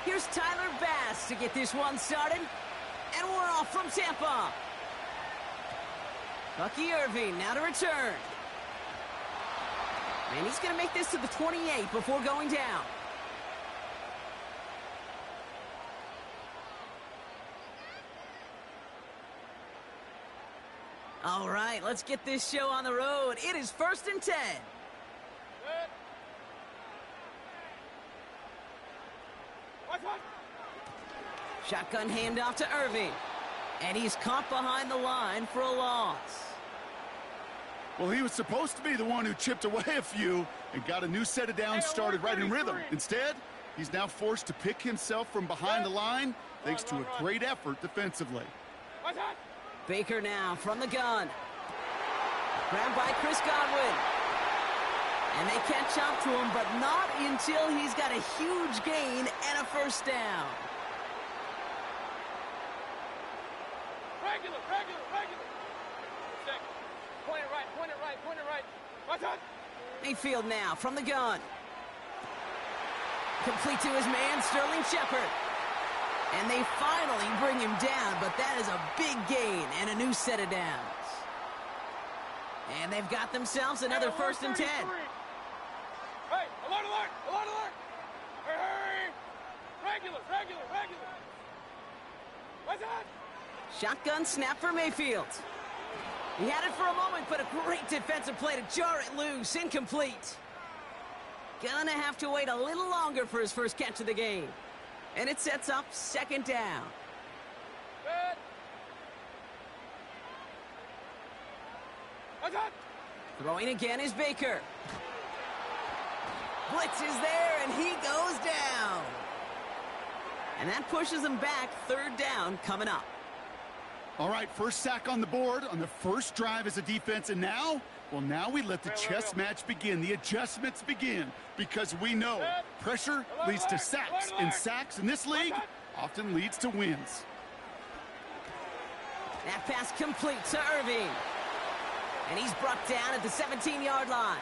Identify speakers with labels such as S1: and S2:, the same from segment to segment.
S1: Here's Tyler Bass to get this one started. And we're off from Tampa. Bucky Irving now to return. And he's going to make this to the 28 before going down. All right, let's get this show on the road. It is 1st and 10. Shotgun handoff to Irving. And he's caught behind the line for a loss.
S2: Well, he was supposed to be the one who chipped away a few and got a new set of downs started right in rhythm. Instead, he's now forced to pick himself from behind the line thanks to a great effort defensively.
S1: Baker now from the gun. Grabbed by Chris Godwin. And they catch up to him, but not until he's got a huge gain and a first down.
S3: Regular. Point it right. Watch out.
S1: Mayfield now from the gun. Complete to his man, Sterling Shepard. And they finally bring him down, but that is a big gain and a new set of downs. And they've got themselves another 1st and 10.
S3: Hey, alert! Hey! Regular. Watch out.
S1: Shotgun snap for Mayfield. He had it for a moment, but a great defensive play to jar it loose. Incomplete. Gonna have to wait a little longer for his first catch of the game. And it sets up 2nd down.
S3: Good. Watch out.
S1: Throwing again is Baker. Blitz is there, and he goes down. And that pushes him back. 3rd down coming up.
S2: All right, first sack on the board on the first drive as a defense, and now we let the chess match begin. The adjustments begin because we know pressure leads to sacks, and sacks in this league often leads to wins.
S1: That pass complete to Irving. And he's brought down at the 17-yard line.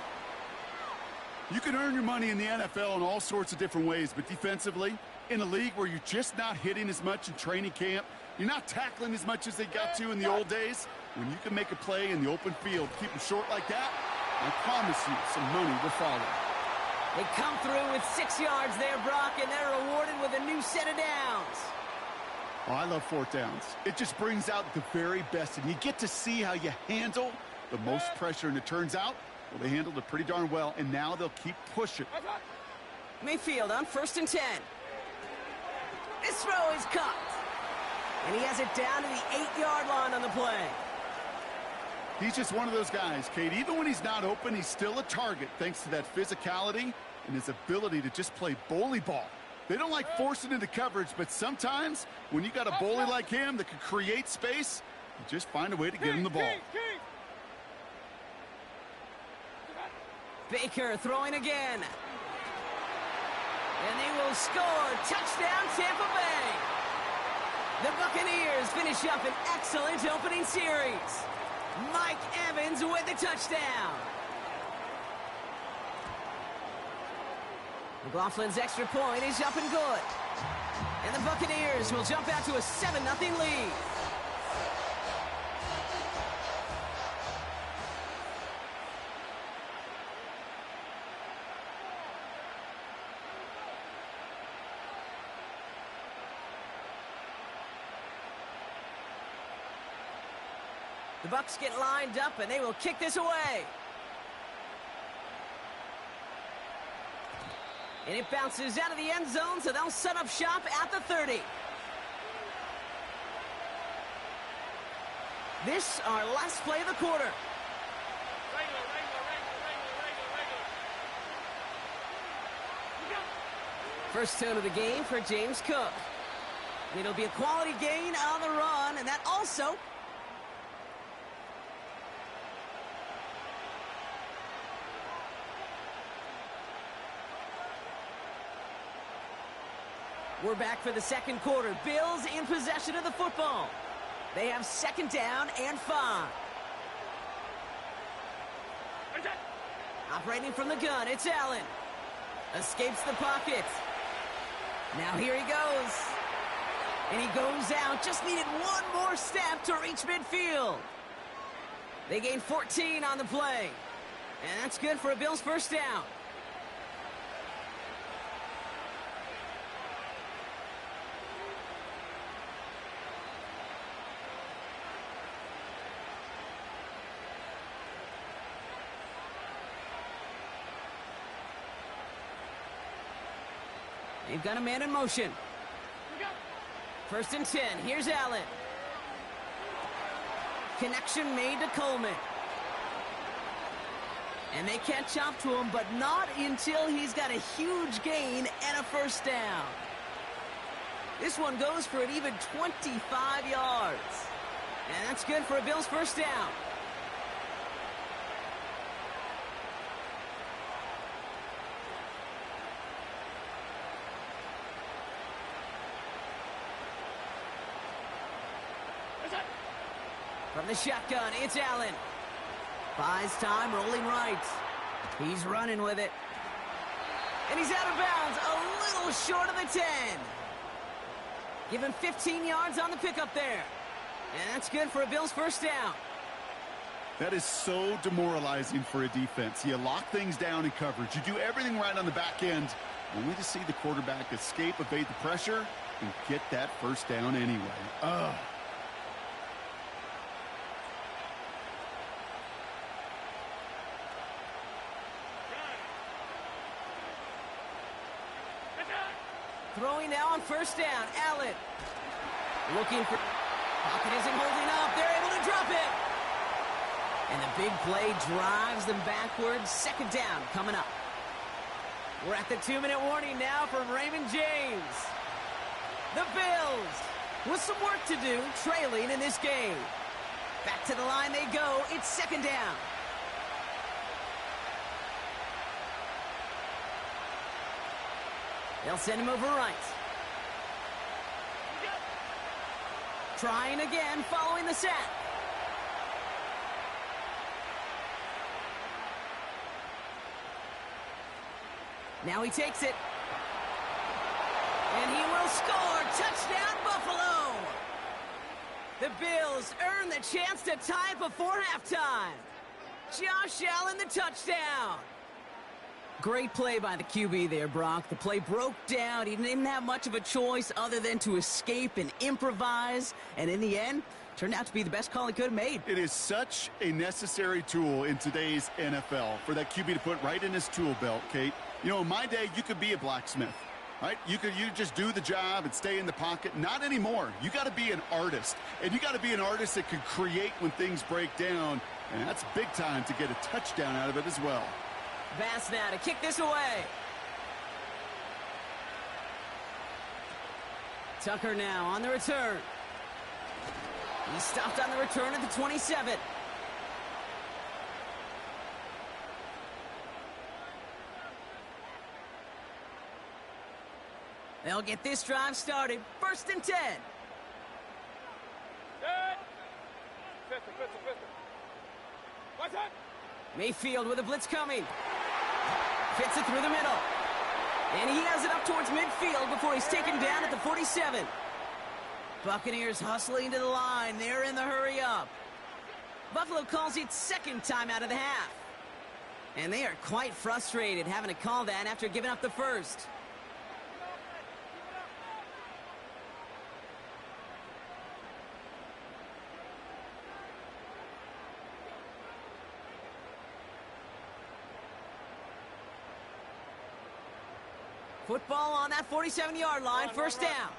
S2: You can earn your money in the NFL in all sorts of different ways, but defensively, in a league where you're just not hitting as much in training camp, you're not tackling as much as they got to in the old days, when you can make a play in the open field, keep them short like that, I promise you some money will follow.
S1: They come through with 6 yards there, Brock, and they're rewarded with a new set of downs.
S2: Oh, I love 4th downs. It just brings out the very best, and you get to see how you handle the most pressure, and it turns out, well, they handled it pretty darn well, and now they'll keep pushing.
S1: Mayfield on 1st and 10. This throw is caught. And he has it down to the 8-yard line on the play.
S2: He's just one of those guys, Kate. Even when he's not open, he's still a target thanks to that physicality and his ability to just play bully ball. They don't like forcing into coverage, but sometimes when you got a bully like him that can create space, you just find a way to get him the ball.
S1: Baker throwing again. And they will score. Touchdown, Tampa Bay. The Buccaneers finish up an excellent opening series. Mike Evans with the touchdown. McLaughlin's extra point is up and good. And the Buccaneers will jump out to a 7-0 lead. The Bucs get lined up, and they will kick this away. And it bounces out of the end zone, so they'll set up shop at the 30. This, our last play of the quarter. First tone of the game for James Cook. It'll be a quality gain on the run, and that also... We're back for the second quarter. Bills in possession of the football. They have 2nd down and 5. Operating from the gun, it's Allen. Escapes the pocket. Now here he goes. And he goes out. Just needed one more step to reach midfield. They gained 14 on the play. And that's good for a Bills first down. They've got a man in motion. First and 10. Here's Allen. Connection made to Coleman. And they catch up to him, but not until he's got a huge gain and a first down. This one goes for an even 25 yards. And that's good for a Bills first down. From the shotgun, it's Allen. Buys time, rolling right. He's running with it. And he's out of bounds, a little short of the 10. Give him 15 yards on the pickup there. And that's good for a Bills first down.
S2: That is so demoralizing for a defense. You lock things down in coverage. You do everything right on the back end, only to see the quarterback escape, evade the pressure, and get that first down anyway. Ugh.
S1: Throwing now on first down. Allen. Looking for... Pocket isn't holding up. They're able to drop it. And the big play drives them backwards. Second down coming up. We're at the 2-minute warning now from Raymond James. The Bills with some work to do, trailing in this game. Back to the line they go. It's second down. They'll send him over right. Trying again, following the sack. Now he takes it. And he will score. Touchdown, Buffalo. The Bills earn the chance to tie before halftime. Josh Allen, the touchdown. Great play by the QB there, Brock. The play broke down. He didn't have much of a choice other than to escape and improvise. And in the end, turned out to be the best call he could have made.
S2: It is such a necessary tool in today's NFL for that QB to put right in his tool belt, Kate. You know, in my day, you could be a blacksmith, right? You just do the job and stay in the pocket. Not anymore. You got to be an artist. And you got to be an artist that can create when things break down. And that's big time to get a touchdown out of it as well.
S1: Bass now to kick this away. Tucker now on the return. He stopped on the return at the 27. They'll get this drive started. First and 10.
S3: Pistol. What's that?
S1: Mayfield with a blitz coming. Fits it through the middle. And he has it up towards midfield before he's taken down at the 47. Buccaneers hustling to the line. They're in the hurry up. Buffalo calls it second time out of the half. And they are quite frustrated having to call that after giving up the first. Football on that 47-yard line, first down.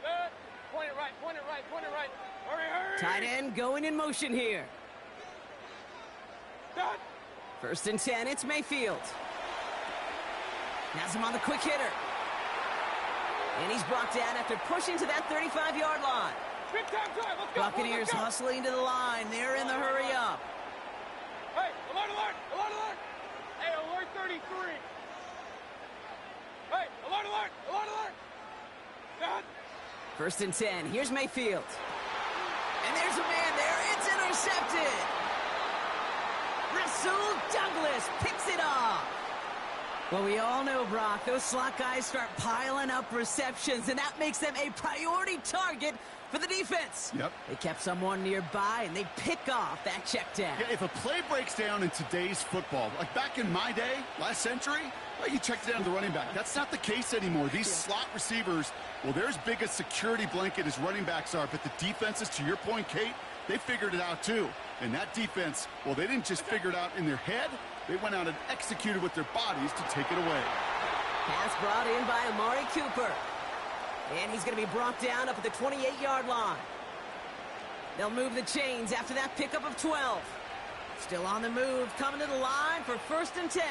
S3: Good. Point it right. Hurry.
S1: Tight end going in motion here.
S3: Done.
S1: First and 10, it's Mayfield. Has him on the quick hitter. And he's brought down after pushing to that 35-yard line.
S3: Big time drive. Let's go.
S1: Buccaneers hustling to the line. They're in the hurry up.
S3: Hey, alert. Hey, alert 33. Hey, alert. Done.
S1: First and 10. Here's Mayfield. And there's a man there. It's intercepted. Rasul Douglas picks it off. Well, we all know, Brock, those slot guys start piling up receptions, and that makes them a priority target for the defense.
S2: Yep.
S1: They kept someone nearby, and they pick off that check down.
S2: Yeah, if a play breaks down in today's football, like back in my day, last century, well, you checked down the running back. That's not the case anymore. These slot receivers, well, they're as big a security blanket as running backs are, but the defenses, to your point, Kate, they figured it out too. And that defense, well, they didn't just figure it out in their head. They went out and executed with their bodies to take it away.
S1: Pass brought in by Amari Cooper. And he's going to be brought down up at the 28-yard line. They'll move the chains after that pickup of 12. Still on the move, coming to the line for 1st and 10.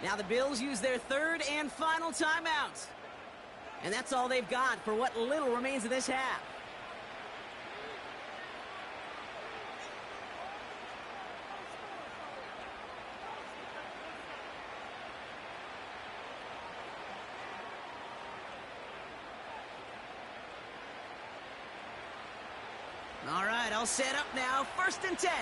S1: Now the Bills use their 3rd and final timeout. And that's all they've got for what little remains of this half. All right, all set up now. 1st and 10.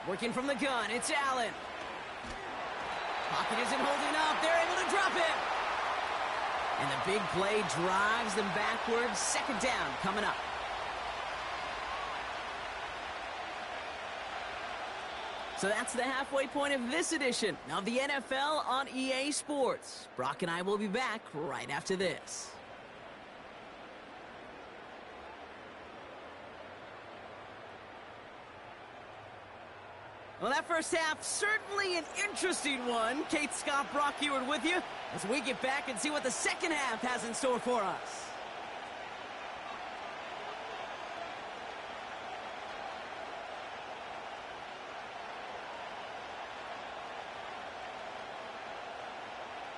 S1: Working from the gun, it's Allen. Pocket isn't holding up. They're able to drop it. And the big play drives them backwards. 2nd down coming up. So that's the halfway point of this edition of the NFL on EA Sports. Brock and I will be back right after this. Well, that first half, certainly an interesting one. Kate, Scott, Brock Ewart with you as we get back and see what the second half has in store for us.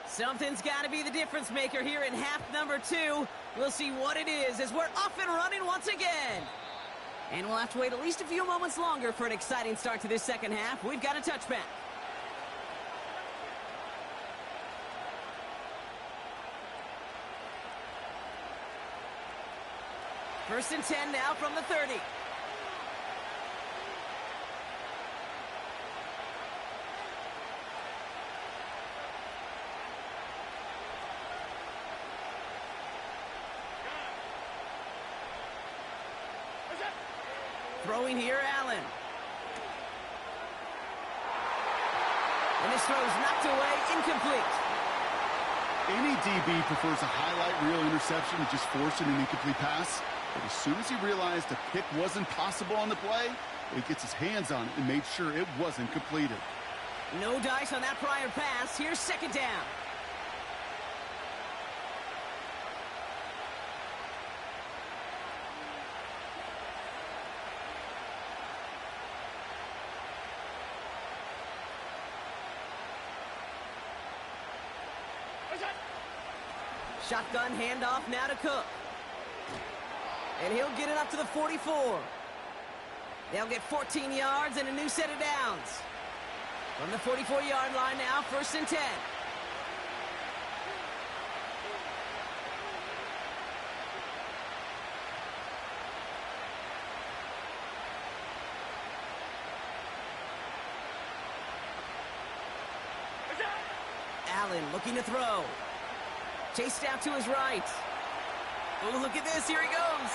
S1: Something's got to be the difference maker here in half number 2. We'll see what it is as we're off and running once again. And we'll have to wait at least a few moments longer for an exciting start to this second half. We've got a touchback. First and 10 now from the 30. Throwing here, Allen. And this throw is knocked away, incomplete.
S2: Any DB prefers a highlight reel interception to just forcing an incomplete pass. But as soon as he realized a pick wasn't possible on the play, he gets his hands on it and made sure it wasn't completed.
S1: No dice on that prior pass. Here's 2nd down. Shotgun handoff now to Cook. And he'll get it up to the 44. They'll get 14 yards and a new set of downs. From the 44-yard line now, 1st and 10. Allen looking to throw. Chased out to his right. Oh, look at this. Here he goes.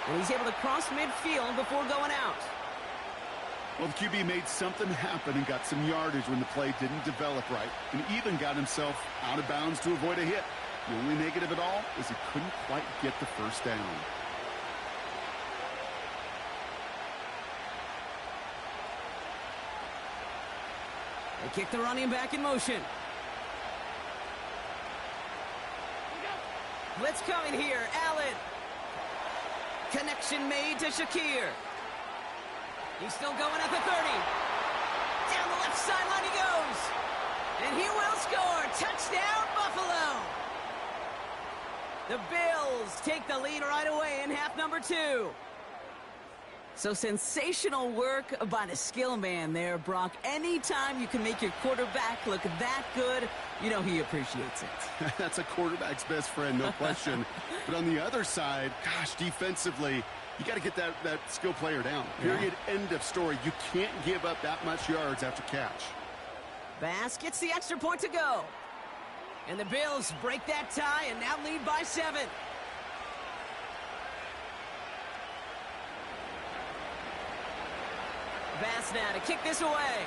S1: And he's able to cross midfield before going out.
S2: Well, the QB made something happen and got some yardage when the play didn't develop right, and even got himself out of bounds to avoid a hit. The only negative at all is he couldn't quite get the first down.
S1: They kick the running back in motion. Blitz coming here. Allen. Connection made to Shakir. He's still going at the 30. Down the left sideline he goes. And he will score. Touchdown, Buffalo. The Bills take the lead right away in half number 2. So sensational work by the skill man there, Brock. Anytime you can make your quarterback look that good, you know he appreciates it.
S2: That's a quarterback's best friend, no question. But on the other side, gosh, defensively, you got to get that skill player down. Period, end of story. You can't give up that much yards after catch.
S1: Bass gets the extra point to go. And the Bills break that tie and now lead by 7. Bass now to kick this away.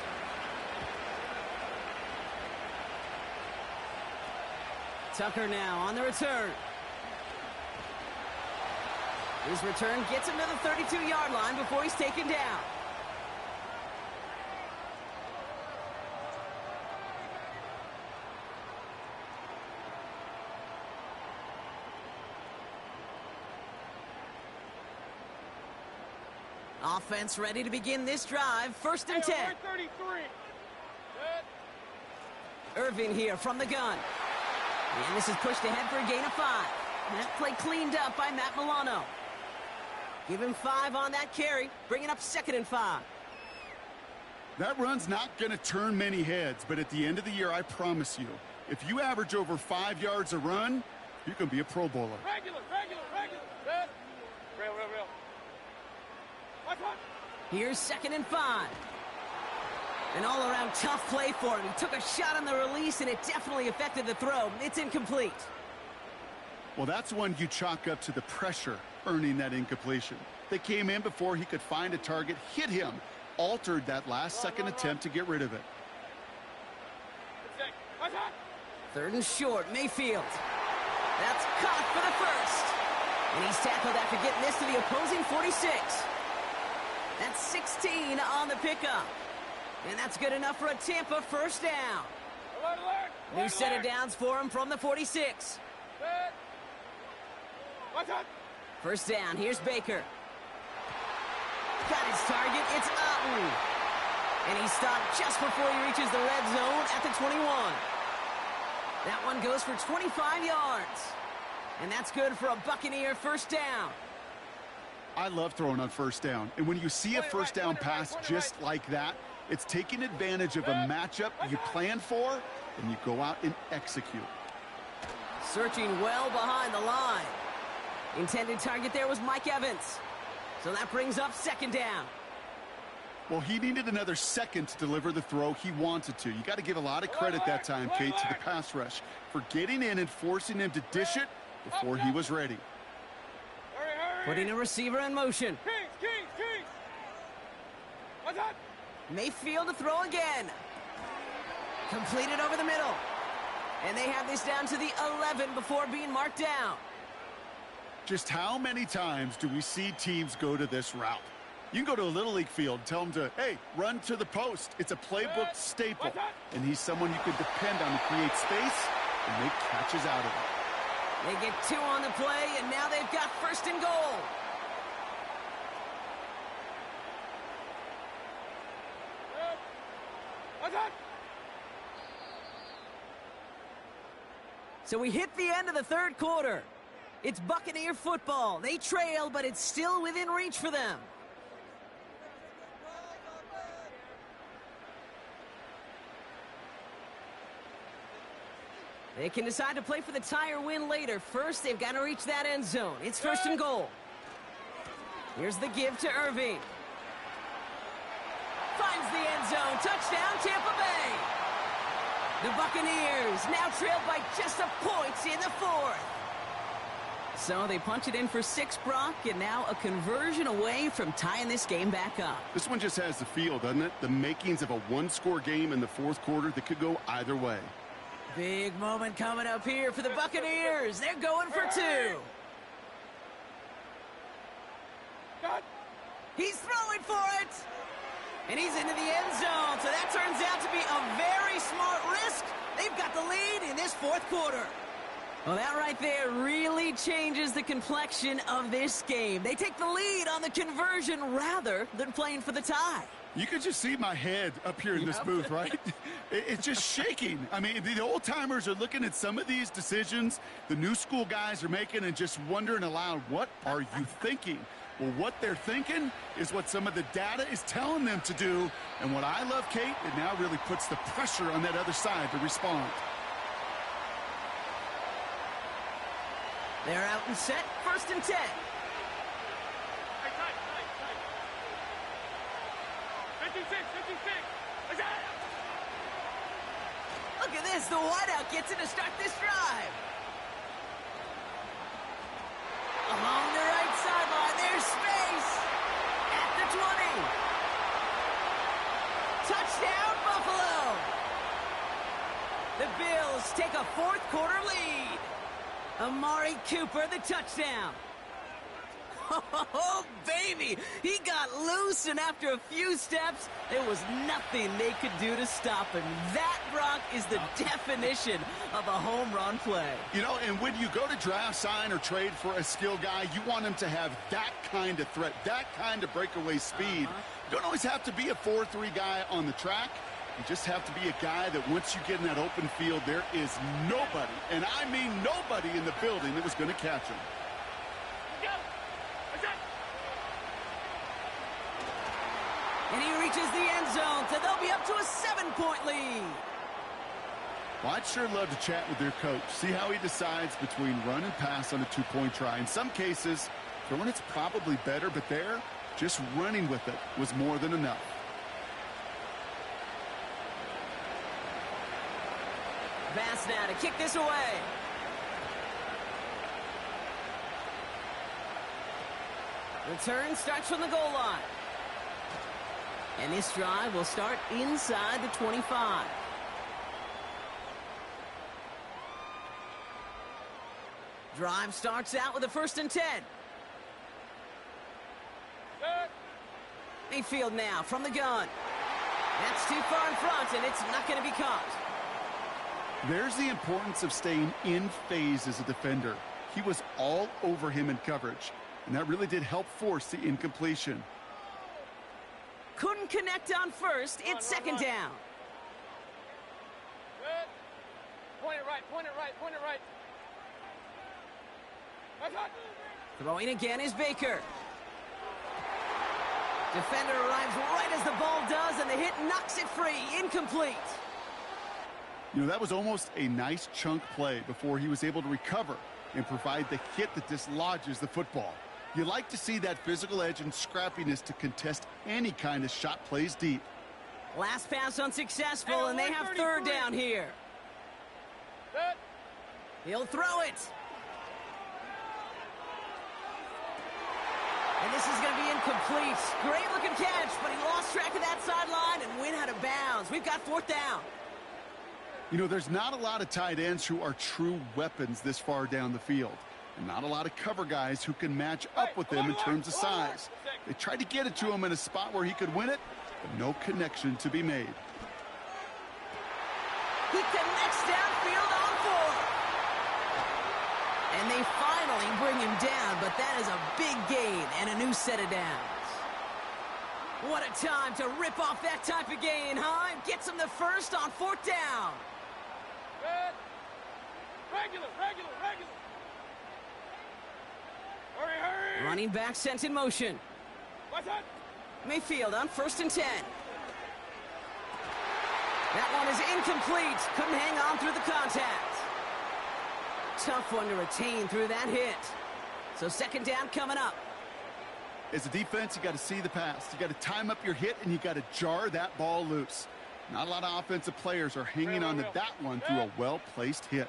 S1: Tucker now on the return. His return gets him to the 32-yard line before he's taken down. Offense ready to begin this drive. First and 10.
S3: 33.
S1: Irving here from the gun. And this is pushed ahead for a gain of 5. That play cleaned up by Matt Milano. Give him 5 on that carry, bringing up 2nd and 5.
S2: That run's not going to turn many heads, but at the end of the year, I promise you, if you average over 5 yards a run, you can be a Pro Bowler.
S3: Regular. Real. Watch.
S1: Here's 2nd and 5. An all-around tough play for him. He took a shot on the release, and it definitely affected the throw. It's incomplete.
S2: Well, that's one you chalk up to the pressure earning that incompletion. They came in before he could find a target, hit him, altered that last-second attempt to get rid of it.
S1: 3rd and short, Mayfield. That's caught for the first. And he's tackled after getting this to the opposing 46. That's 16 on the pickup. And that's good enough for a Tampa first down. New set of downs for him from the 46. First down, here's Baker. Got his target, it's Otten. And he's stopped just before he reaches the red zone at the 21. That one goes for 25 yards. And that's good for a Buccaneer first down.
S2: I love throwing on first down. And when you see a first down pass just like that, it's taking advantage of a matchup you plan for, and you go out and execute.
S1: Searching well behind the line. Intended target there was Mike Evans. So that brings up 2nd down.
S2: Well, he needed another second to deliver the throw he wanted to. You got to give a lot of credit that time, Kate, to the pass rush for getting in and forcing him to dish it before he was ready.
S1: Putting a receiver in motion.
S3: Kings. What's that?
S1: Mayfield to throw again. Completed over the middle. And they have this down to the 11 before being marked down.
S2: Just how many times do we see teams go to this route? You can go to a Little League field, tell them to, hey, run to the post. It's a playbook staple. And he's someone you can depend on to create space and make catches out of it.
S1: They get 2 on the play, and now they've got 1st and goal. So we hit the end of the 3rd quarter. It's Buccaneer football. They trail, but it's still within reach for them. They can decide to play for the tie or win later. First, they've got to reach that end zone. It's 1st and goal. Here's the give to Irving. Finds the end zone. Touchdown, Tampa Bay. The Buccaneers now trailed by just a point in the 4th. So they punch it in for 6, Brock, and now a conversion away from tying this game back up.
S2: This one just has the feel, doesn't it? The makings of a one-score game in the 4th quarter that could go either way.
S1: Big moment coming up here for the Buccaneers. They're going for 2. He's throwing for it. And he's into the end zone. So that turns out to be a very smart risk. They've got the lead in this 4th quarter. Well, that right there really changes the complexion of this game. They take the lead on the conversion rather than playing for the tie.
S2: You could just see my head up here in this booth, right? It's just shaking. I mean, the old-timers are looking at some of these decisions the new school guys are making and just wondering aloud, what are you thinking? Well, what they're thinking is what some of the data is telling them to do. And what I love, Kate, it now really puts the pressure on that other side to respond.
S1: They're out and set, 1st and 10.
S3: 56.
S1: Look at this, the wideout gets it to start this drive. Along the right sideline, there's space. At the 20. Touchdown, Buffalo. The Bills take a 4th quarter lead. Amari Cooper, the touchdown. Oh, baby! He got loose, and after a few steps, there was nothing they could do to stop him. That, Brock, is the definition of a home run play.
S2: You know, and when you go to draft, sign, or trade for a skill guy, you want him to have that kind of threat, that kind of breakaway speed. You don't always have to be a 4-3 guy on the track. You just have to be a guy that once you get in that open field, there is nobody, and I mean nobody in the building that was going to catch him.
S1: And he reaches the end zone, so they'll be up to a 7-point lead.
S2: Well, I'd sure love to chat with their coach, see how he decides between run and pass on a 2-point try. In some cases, throwing it's probably better, but there, just running with it was more than enough.
S1: Bass now to kick this away. Return starts from the goal line. And this drive will start inside the 25. Drive starts out with a 1st and 10. Mayfield now from the gun. That's too far in front, and it's not going to be caught.
S2: There's the importance of staying in phase as a defender. He was all over him in coverage, and that really did help force the incompletion.
S1: Couldn't connect on first. It's 2nd down.
S3: Good. Point it right. That's hot.
S1: Throwing again is Baker. Defender arrives right as the ball does, and the hit knocks it free. Incomplete.
S2: You know, that was almost a nice chunk play before he was able to recover and provide the hit that dislodges the football. You like to see that physical edge and scrappiness to contest any kind of shot plays deep.
S1: Last pass unsuccessful, and they have 3rd down here.
S3: Good.
S1: He'll throw it. And this is going to be incomplete. Great looking catch, but he lost track of that sideline and went out of bounds. We've got 4th down.
S2: You know, there's not a lot of tight ends who are true weapons this far down the field. And not a lot of cover guys who can match up with them in terms of size. They tried to get it to him in a spot where he could win it, but no connection to be made.
S1: He connects downfield on 4. And they finally bring him down, but that is a big gain and a new set of downs. What a time to rip off that type of gain, huh? Gets him the 1st on 4th down.
S3: Good. Regular. Hurry.
S1: Running back sent in motion.
S3: What's that?
S1: Mayfield on 1st and 10. That one is incomplete. Couldn't hang on through the contact. Tough one to retain through that hit. So 2nd down coming up.
S2: As a defense, you got to see the pass. You got to time up your hit, and you got to jar that ball loose. Not a lot of offensive players are hanging on to that one through a well-placed hit.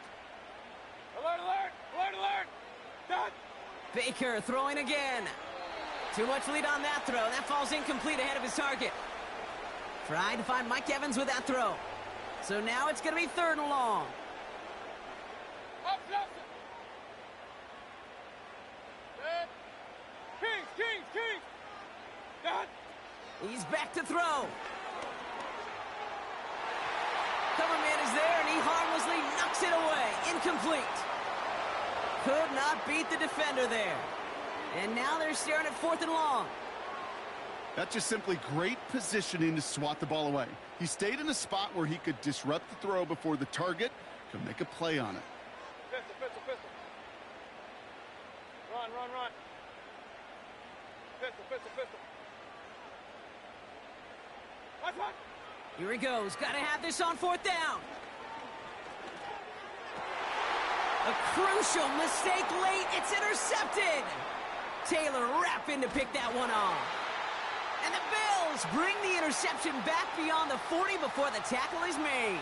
S3: Alert. Done.
S1: Baker throwing again. Too much lead on that throw. That falls incomplete ahead of his target. Trying to find Mike Evans with that throw. So now it's going to be 3rd and long.
S3: Up. Good. Kings. Done.
S1: He's back to throw. Cover man is there, and he harmlessly knocks it away. Incomplete. Could not beat the defender there. And now they're staring at 4th and long.
S2: That's just simply great positioning to swat the ball away. He stayed in a spot where he could disrupt the throw before the target could make a play on it.
S3: Pistol, pistol, pistol. Run, run, run. Pistol, pistol, pistol. Watch, watch.
S1: Here he goes. Got to have this on fourth down. A crucial mistake late. It's intercepted. Taylor rapping to pick that one off. And the Bills bring the interception back beyond the 40 before the tackle is made.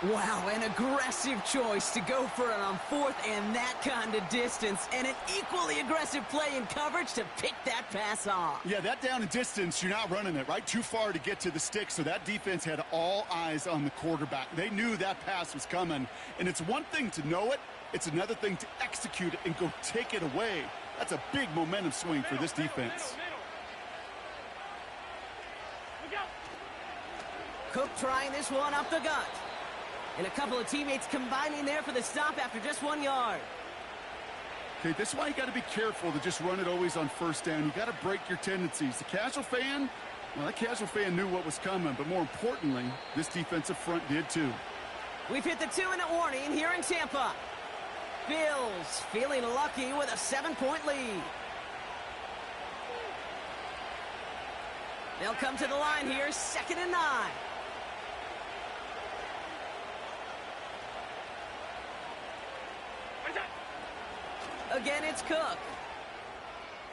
S1: Wow, an aggressive choice to go for it on fourth and that kind of distance. And an equally aggressive play in coverage to pick that pass off.
S2: Yeah, that down and distance, you're not running it, right? Too far to get to the stick, so that defense had all eyes on the quarterback. They knew that pass was coming. And it's one thing to know it. It's another thing to execute it and go take it away. That's a big momentum swing for this defense.
S1: Cook trying this one up the gut. And a couple of teammates combining there for the stop after just 1 yard.
S2: Okay, this is why you got to be careful to just run it always on first down. You got to break your tendencies. The casual fan, well, that casual fan knew what was coming, but more importantly, this defensive front did too.
S1: We've hit the 2-minute warning here in Tampa. Bills feeling lucky with a 7-point lead. They'll come to the line here, 2nd and 9. Again, it's Cook.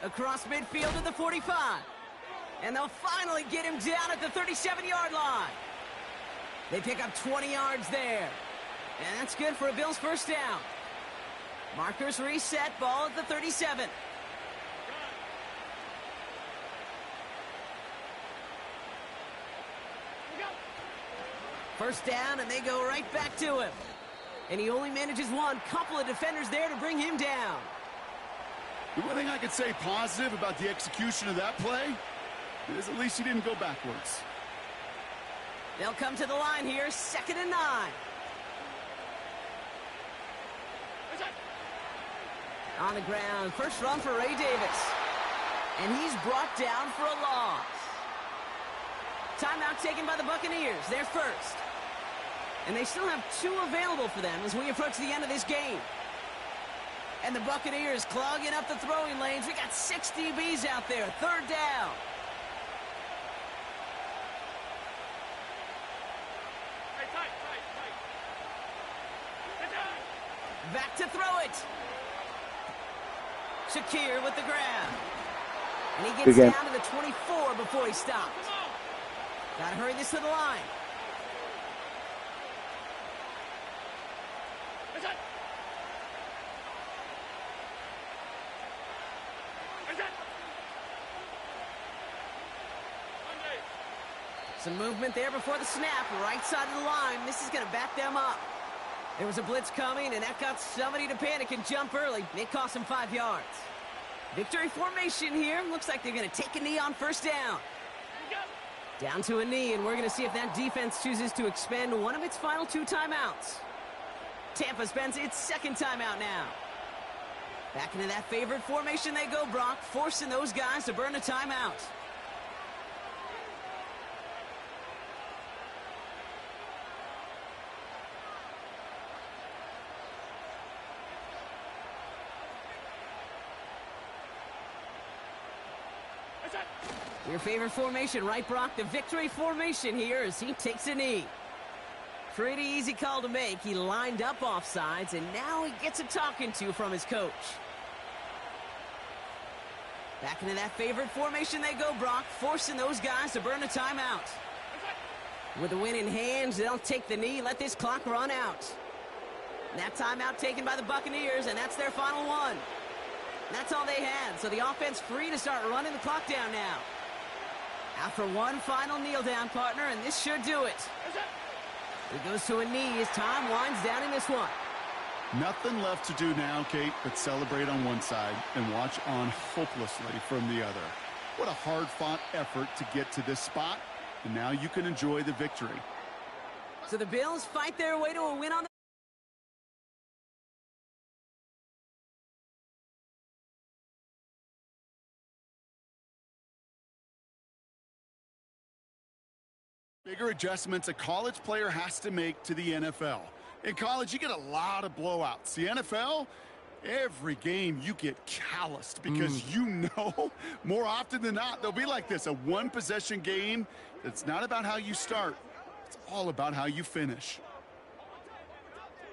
S1: Across midfield to the 45. And they'll finally get him down at the 37-yard line. They pick up 20 yards there. And that's good for a Bills first down. Markers reset, ball at the 37. First down, and they go right back to him. And he only manages one. Couple of defenders there to bring him down.
S2: The one thing I could say positive about the execution of that play is at least he didn't go backwards.
S1: They'll come to the line here, 2nd and 9. On the ground, first run for Ray Davis. And he's brought down for a loss. Timeout taken by the Buccaneers. They're first. And they still have 2 available for them as we approach the end of this game. And the Buccaneers clogging up the throwing lanes. We got 6 DBs out there. 3rd down. Back to throw it. Shakir with the grab. And he gets down to the 24 before he stops. Got to hurry this to the line. Some movement there before the snap, right side of the line. This is going to back them up. There was a blitz coming, and that got somebody to panic and jump early. It cost them 5 yards. Victory formation here. Looks like they're going to take a knee on first down. Down to a knee, and we're going to see if that defense chooses to expend one of its final 2 timeouts. Tampa spends its 2nd timeout now. Back into that favorite formation they go, Brock, forcing those guys to burn a timeout. Your favorite formation, right, Brock? The victory formation here as he takes a knee. Pretty easy call to make. He lined up offsides, and now he gets a talking to from his coach. Back into that favorite formation they go, Brock, forcing those guys to burn a timeout. With the win in hand, they'll take the knee, let this clock run out. That timeout taken by the Buccaneers, and that's their final one. That's all they had, so the offense free to start running the clock down now. After one final kneel down, partner, and this should do it. He goes to a knee as time winds down in this one.
S2: Nothing left to do now, Kate, but celebrate on one side and watch on hopelessly from the other. What a hard-fought effort to get to this spot, and now you can enjoy the victory.
S1: So the Bills fight their way to a win on the
S2: Bigger adjustments a college player has to make to the NFL. In college, you get a lot of blowouts. The NFL, every game you get calloused because you know more often than not they'll be like this, a one-possession game. It's not about how you start. It's all about how you finish.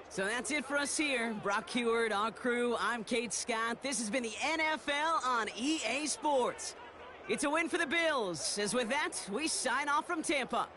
S1: So that's it for us here. Brock Heward, our crew, I'm Kate Scott. This has been the NFL on EA Sports. It's a win for the Bills. As with that, we sign off from Tampa.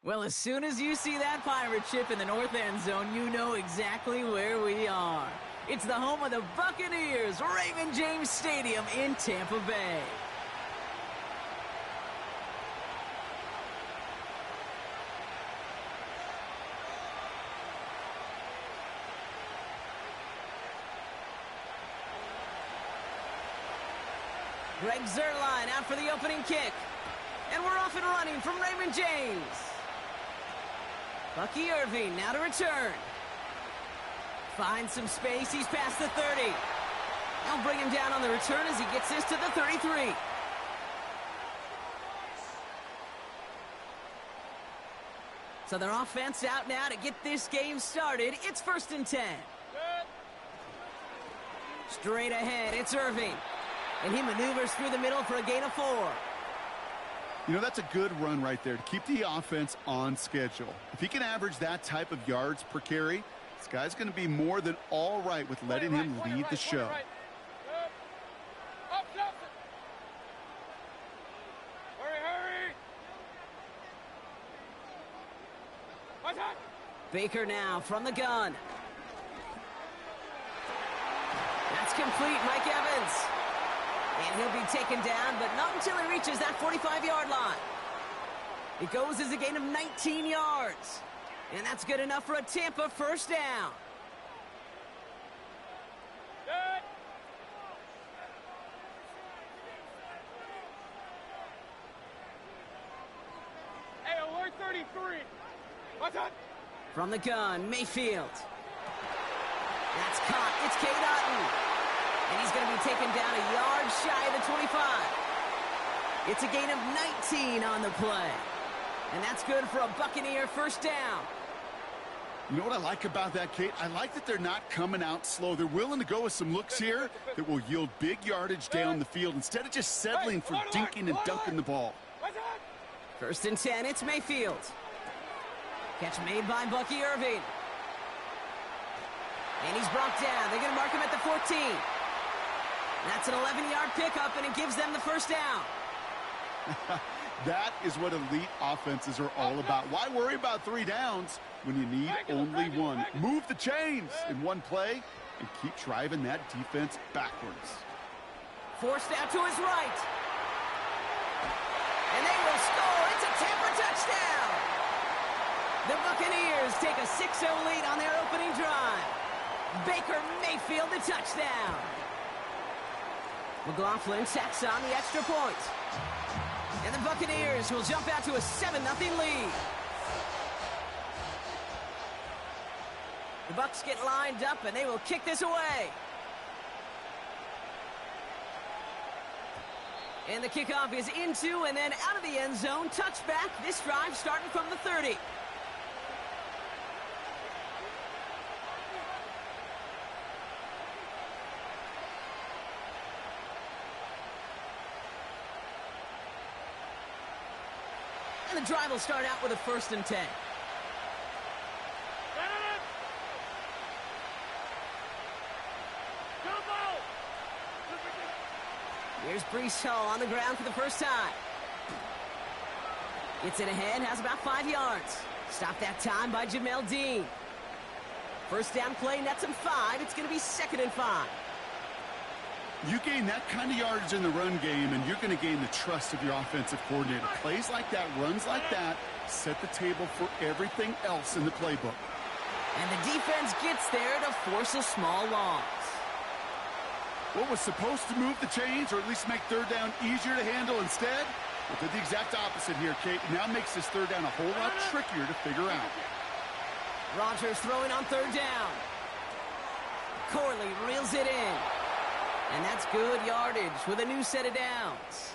S1: Well, as soon as you see that pirate ship in the north end zone, you know exactly where we are. It's the home of the Buccaneers, Raymond James Stadium in Tampa Bay. Greg Zuerlein out for the opening kick. And we're off and running from Raymond James. Bucky Irving now to return. Finds some space. He's past the 30. They'll bring him down on the return as he gets this to the 33. So their offense out now to get this game started. It's 1st and 10. Straight ahead, it's Irving. And he maneuvers through the middle for a gain of 4.
S2: You know, that's a good run right there to keep the offense on schedule. If he can average that type of yards per carry, this guy's going to be more than all right with letting him lead the show.
S1: Baker now from the gun. That's complete, Mike Evans. And he'll be taken down, but not until he reaches that 45-yard line. It goes as a gain of 19 yards. And that's good enough for a Tampa first down.
S3: Good. Hey, alert 33. What's up?
S1: From the gun, Mayfield. That's caught. It's K. Dotton. And he's going to be taken down a yard shy of the 25. It's a gain of 19 on the play. And that's good for a Buccaneer first down.
S2: You know what I like about that, Kate? I like that they're not coming out slow. They're willing to go with some looks here that will yield big yardage down the field instead of just settling for dinking and dunking the ball.
S1: 1st and 10, it's Mayfield. Catch made by Bucky Irving. And he's brought down. They're going to mark him at the 14. That's an 11-yard pickup, and it gives them the first down.
S2: That is what elite offenses are all about. Why worry about 3 downs when you need only 1? Move the chains in one play and keep driving that defense backwards.
S1: Forced out to his right. And they will score. It's a Tampa touchdown. The Buccaneers take a 6-0 lead on their opening drive. Baker Mayfield the touchdown. McLaughlin tacks on the extra point. And the Buccaneers will jump out to a 7-0 lead. The Bucs get lined up and they will kick this away. And the kickoff is into and then out of the end zone. Touchback. This drive starting from the 30. And the drive will start out with a 1st and 10. Here's Breece Hall on the ground for the first time. Gets it ahead, has about 5 yards. Stopped that time by Jamel Dean. First down play, nets him 5. It's going to be 2nd and 5.
S2: You gain that kind of yardage in the run game, and you're going to gain the trust of your offensive coordinator. Plays like that, runs like that, set the table for everything else in the playbook.
S1: And the defense gets there to force a small loss.
S2: What was supposed to move the chains, or at least make 3rd down easier to handle instead, well, did the exact opposite here, Kate. Now makes this 3rd down a whole lot trickier to figure out.
S1: Rodgers throwing on 3rd down. Corley reels it in. And that's good yardage with a new set of downs.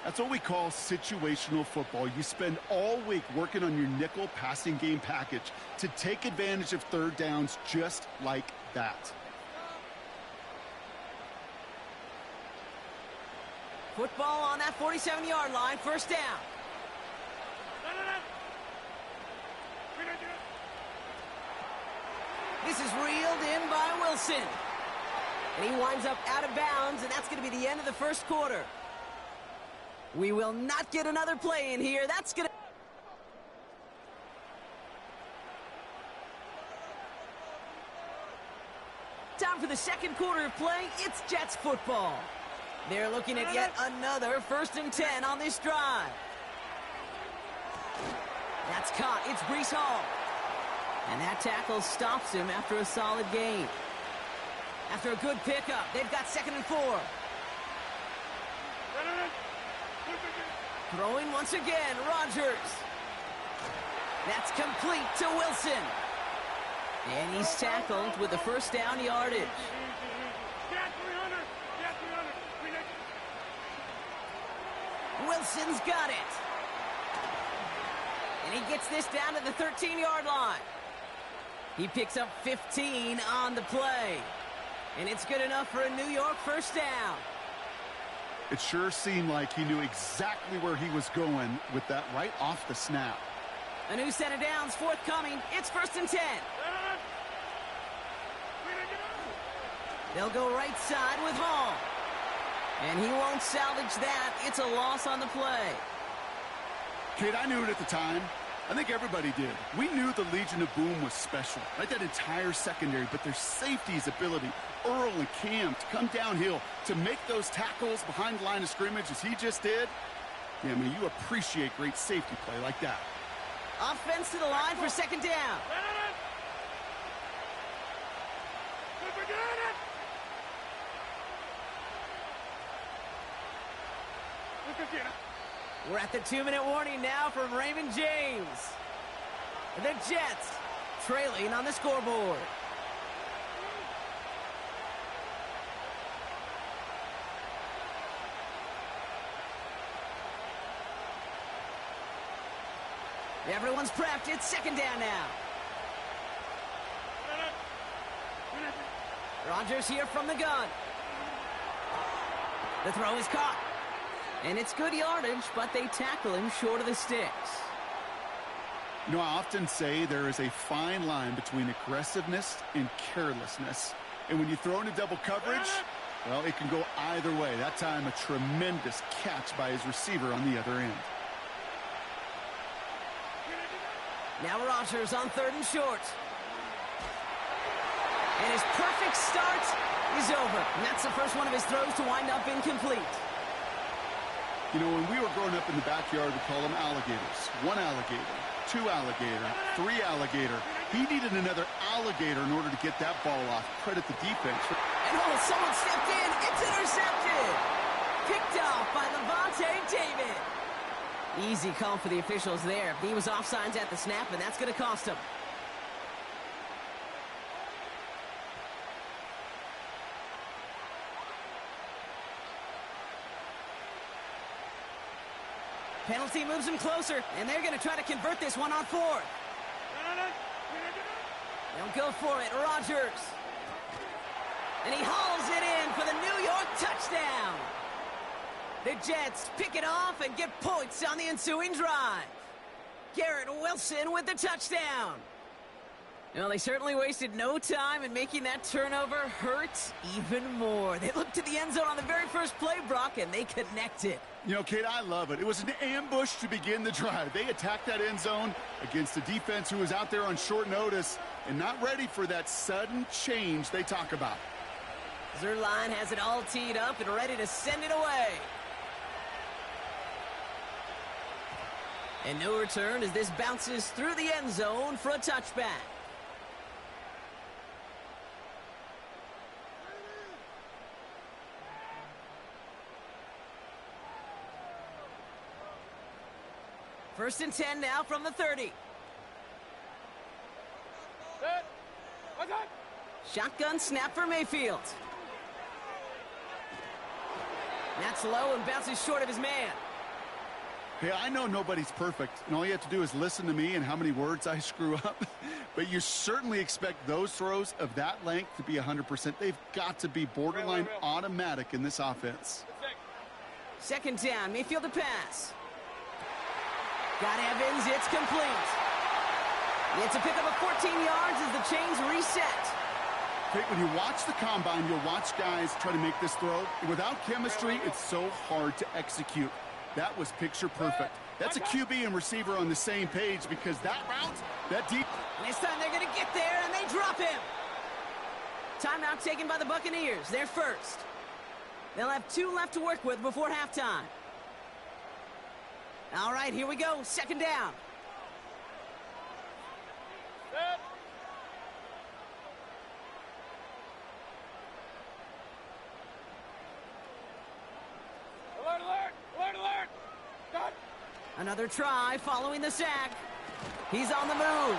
S2: That's what we call situational football. You spend all week working on your nickel passing game package to take advantage of 3rd downs just like that.
S1: Football on that 47-yard line, first down. This is reeled in by Wilson. And he winds up out of bounds, and that's going to be the end of the first quarter. We will not get another play in here. That's going to... Time for the second quarter of play. It's Jets football. They're looking at yet another 1st and 10 on this drive. That's caught. It's Breece Hall. And that tackle stops him after a solid gain. After a good pickup, they've got 2nd and 4. Throwing once again, Rodgers. That's complete to Wilson. And he's tackled with the first down yardage. Wilson's got it. And he gets this down to the 13-yard line. He picks up 15 on the play. And it's good enough for a New York first down.
S2: It sure seemed like he knew exactly where he was going with that right off the snap.
S1: A new set of downs forthcoming. It's 1st and 10. They'll go right side with Hall. And he won't salvage that. It's a loss on the play.
S2: Kate, I knew it at the time. I think everybody did. We knew the Legion of Boom was special, right? That entire secondary, but their safety's ability, Earl and Cam, to come downhill, to make those tackles behind the line of scrimmage as he just did. Yeah, I mean, you appreciate great safety play like that.
S1: Offense to the line for 2nd down. We're at the 2-minute warning now from Raymond James. The Jets trailing on the scoreboard. Everyone's prepped. It's 2nd down now. Rodgers here from the gun. The throw is caught. And it's good yardage, but they tackle him short of the sticks.
S2: You know, I often say there is a fine line between aggressiveness and carelessness. And when you throw into double coverage, well, it can go either way. That time, a tremendous catch by his receiver on the other end.
S1: Now Rodgers on 3rd and short. And his perfect start is over. And that's the first one of his throws to wind up incomplete.
S2: You know, when we were growing up in the backyard, we call them alligators. 1 alligator, 2 alligator, 3 alligator. He needed another alligator in order to get that ball off. Credit the defense.
S1: And someone stepped in. It's intercepted. Picked off by Levante David. Easy call for the officials there. He was offsides at the snap, and that's going to cost him. Penalty moves him closer, and they're going to try to convert this one on 4th. They'll go for it, Rodgers. And he hauls it in for the New York touchdown. The Jets pick it off and get points on the ensuing drive. Garrett Wilson with the touchdown. Well, they certainly wasted no time in making that turnover hurt even more. They looked to the end zone on the very first play, Brock, and they connected.
S2: You know, Kate, I love it. It was an ambush to begin the drive. They attacked that end zone against a defense who was out there on short notice and not ready for that sudden change they talk about.
S1: Zerline has it all teed up and ready to send it away. And no return as this bounces through the end zone for a touchback. First and 10 now from the 30. Shotgun snap for Mayfield. That's low and bounces short of his man.
S2: Hey, I know nobody's perfect, and all you have to do is listen to me and how many words I screw up. But you certainly expect those throws of that length to be 100%. They've got to be borderline automatic in this offense.
S1: 2nd down, Mayfield to pass. Got Evans, it's complete. It's a pickup of 14 yards as the chains reset.
S2: Hey, when you watch the combine, you'll watch guys try to make this throw. Without chemistry, it's so hard to execute. That was picture perfect. That's a QB and receiver on the same page because that route, that deep.
S1: And this time they're going to get there, and they drop him. Timeout taken by the Buccaneers. They're first. They'll have 2 left to work with before halftime. All right, here we go. Second down.
S3: Set. Alert, alert! Alert, alert! Done!
S1: Another try following the sack. He's on the move.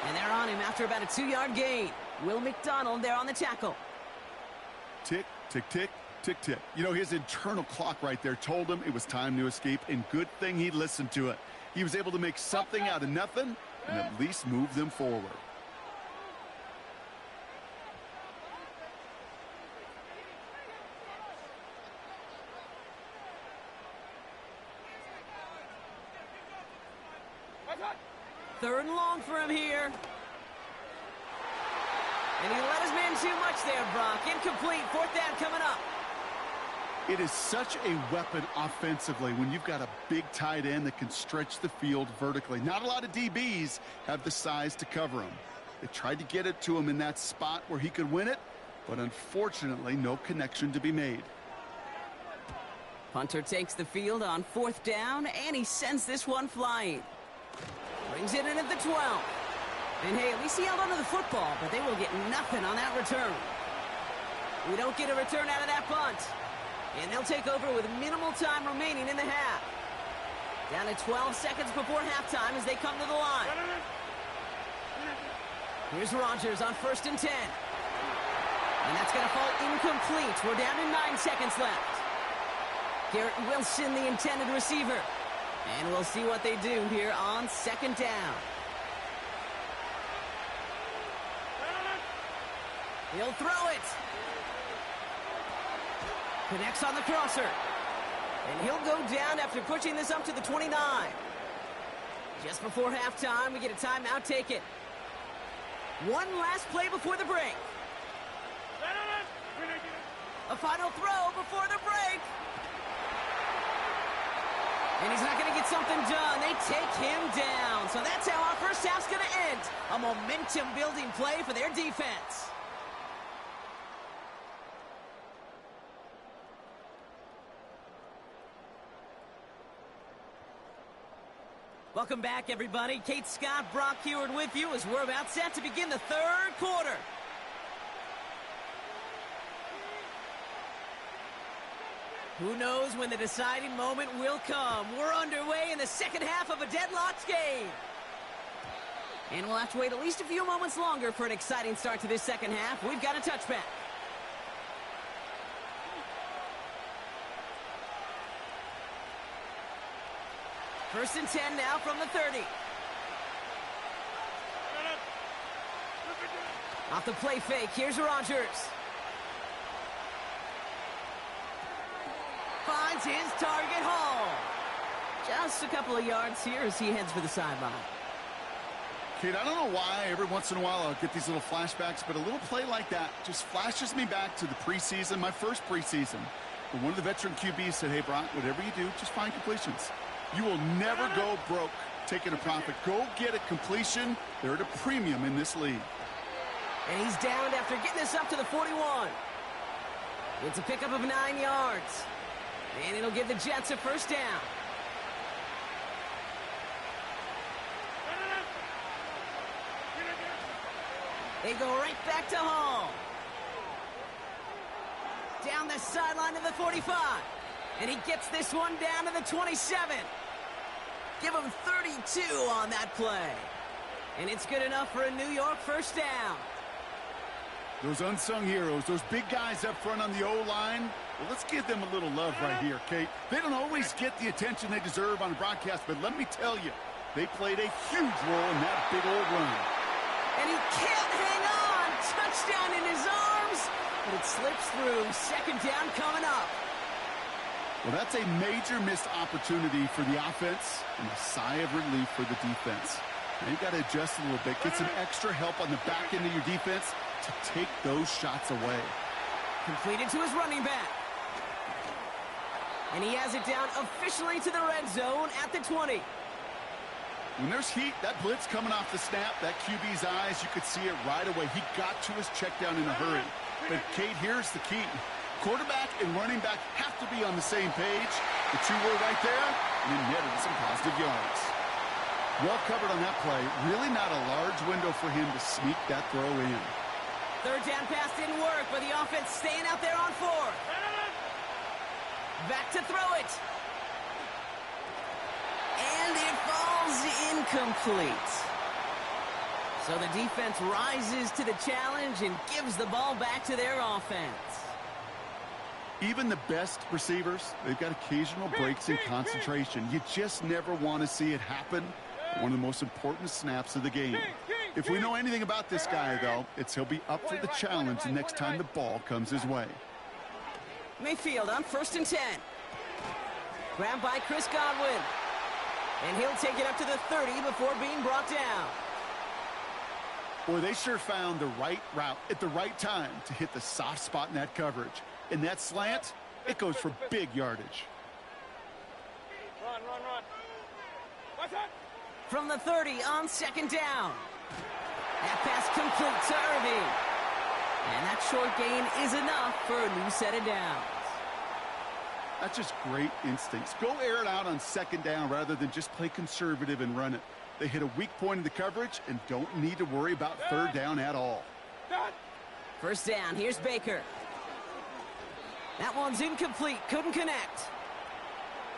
S1: And they're on him after about a 2-yard gain. Will McDonald there on the tackle.
S2: Tick, tick, tick, tick, tick. You know, his internal clock right there told him it was time to escape, and good thing he listened to it. He was able to make something out of nothing and at least move them forward.
S1: Third and long for him here. And he let his man too much there, Brock. Incomplete. 4th down coming up.
S2: It is such a weapon offensively when you've got a big tight end that can stretch the field vertically. Not a lot of DBs have the size to cover him. They tried to get it to him in that spot where he could win it, but unfortunately, no connection to be made.
S1: Punter takes the field on 4th down, and he sends this one flying. Brings it in at the 12. And hey, at least he held onto the football, but they will get nothing on that return. We don't get a return out of that punt. And they'll take over with minimal time remaining in the half. Down to 12 seconds before halftime as they come to the line. Here's Rodgers on 1st and 10. And that's going to fall incomplete. We're down to 9 seconds left. Garrett Wilson, the intended receiver. And we'll see what they do here on 2nd down. He'll throw it. Connects on the crosser. And he'll go down after pushing this up to the 29. Just before halftime, we get a timeout taken. One last play before the break. A final throw before the break. And he's not going to get something done. They take him down. So that's how our first half's going to end. A momentum-building play for their defense. Welcome back, everybody. Kate Scott, Brock Heward with you as we're about set to begin the 3rd quarter. Who knows when the deciding moment will come? We're underway in the 2nd half of a deadlocked game. And we'll have to wait at least a few moments longer for an exciting start to this 2nd half. We've got a touchback. First and 10 now from the 30. Off the play fake, here's Rodgers. Finds his target hole. Just a couple of yards here as he heads for the sideline.
S2: Kate, I don't know why every once in a while I'll get these little flashbacks, but a little play like that just flashes me back to the preseason, my first preseason. But one of the veteran QBs said, hey, Brock, whatever you do, just find completions. You will never go broke taking a profit. Go get a completion. They're at a premium in this league.
S1: And he's downed after getting this up to the 41. It's a pickup of 9 yards. And it'll give the Jets a first down. They go right back to Hall. Down the sideline to the 45. And he gets this one down to the 27. Give him 32 on that play. And it's good enough for a New York first down.
S2: Those unsung heroes, those big guys up front on the O-line, well, let's give them a little love right here, Kate. They don't always get the attention they deserve on the broadcast, but let me tell you, they played a huge role in that big old run.
S1: And he can't hang on. Touchdown in his arms, but it slips through. Second down coming up.
S2: Well, that's a major missed opportunity for the offense and a sigh of relief for the defense. Now you got to adjust a little bit, get some extra help on the back end of your defense to take those shots away.
S1: Completed to his running back. And he has it down officially to the red zone at the 20.
S2: When there's heat, that blitz coming off the snap, that QB's eyes, you could see it right away. He got to his check down in a hurry. But, Kate, here's the key. Quarterback and running back have to be on the same page. The two were right there, and he netted some positive yards. Well covered on that play. Really not a large window for him to sneak that throw in.
S1: Third down pass didn't work, but the offense staying out there on fourth. Back to throw it. And it falls incomplete. So the defense rises to the challenge and gives the ball back to their offense.
S2: Even the best receivers, they've got occasional breaks in concentration. You just never want to see it happen. One of the most important snaps of the game. If we know anything about this guy, though, it's he'll be up for the challenge the next time the ball comes his way.
S1: Mayfield on 1st and 10. Grabbed by Chris Godwin. And he'll take it up to the 30 before being brought down.
S2: Boy, they sure found the right route at the right time to hit the soft spot in that coverage. And that slant, it goes for big yardage.
S3: Run. What's that?
S1: From the 30 on 2nd down. That pass complete to Irving. And that short gain is enough for a new set of downs.
S2: That's just great instincts. Go air it out on 2nd down rather than just play conservative and run it. They hit a weak point in the coverage and don't need to worry about 3rd down at all.
S1: First down, here's Baker. That one's incomplete, couldn't connect.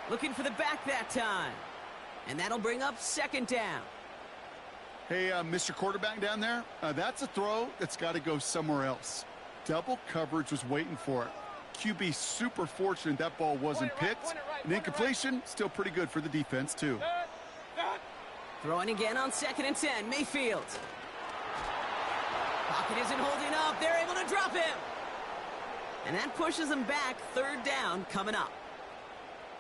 S1: Looking for the back that time. And that'll bring up 2nd down.
S2: Hey, Mr. Quarterback down there, that's a throw that's got to go somewhere else. Double coverage was waiting for it. QB super fortunate that ball wasn't picked. And incompletion, still pretty good for the defense, too.
S1: Throwing again on 2nd and 10, Mayfield. Pocket isn't holding up. They're able to drop him. And that pushes him back. 3rd down coming up.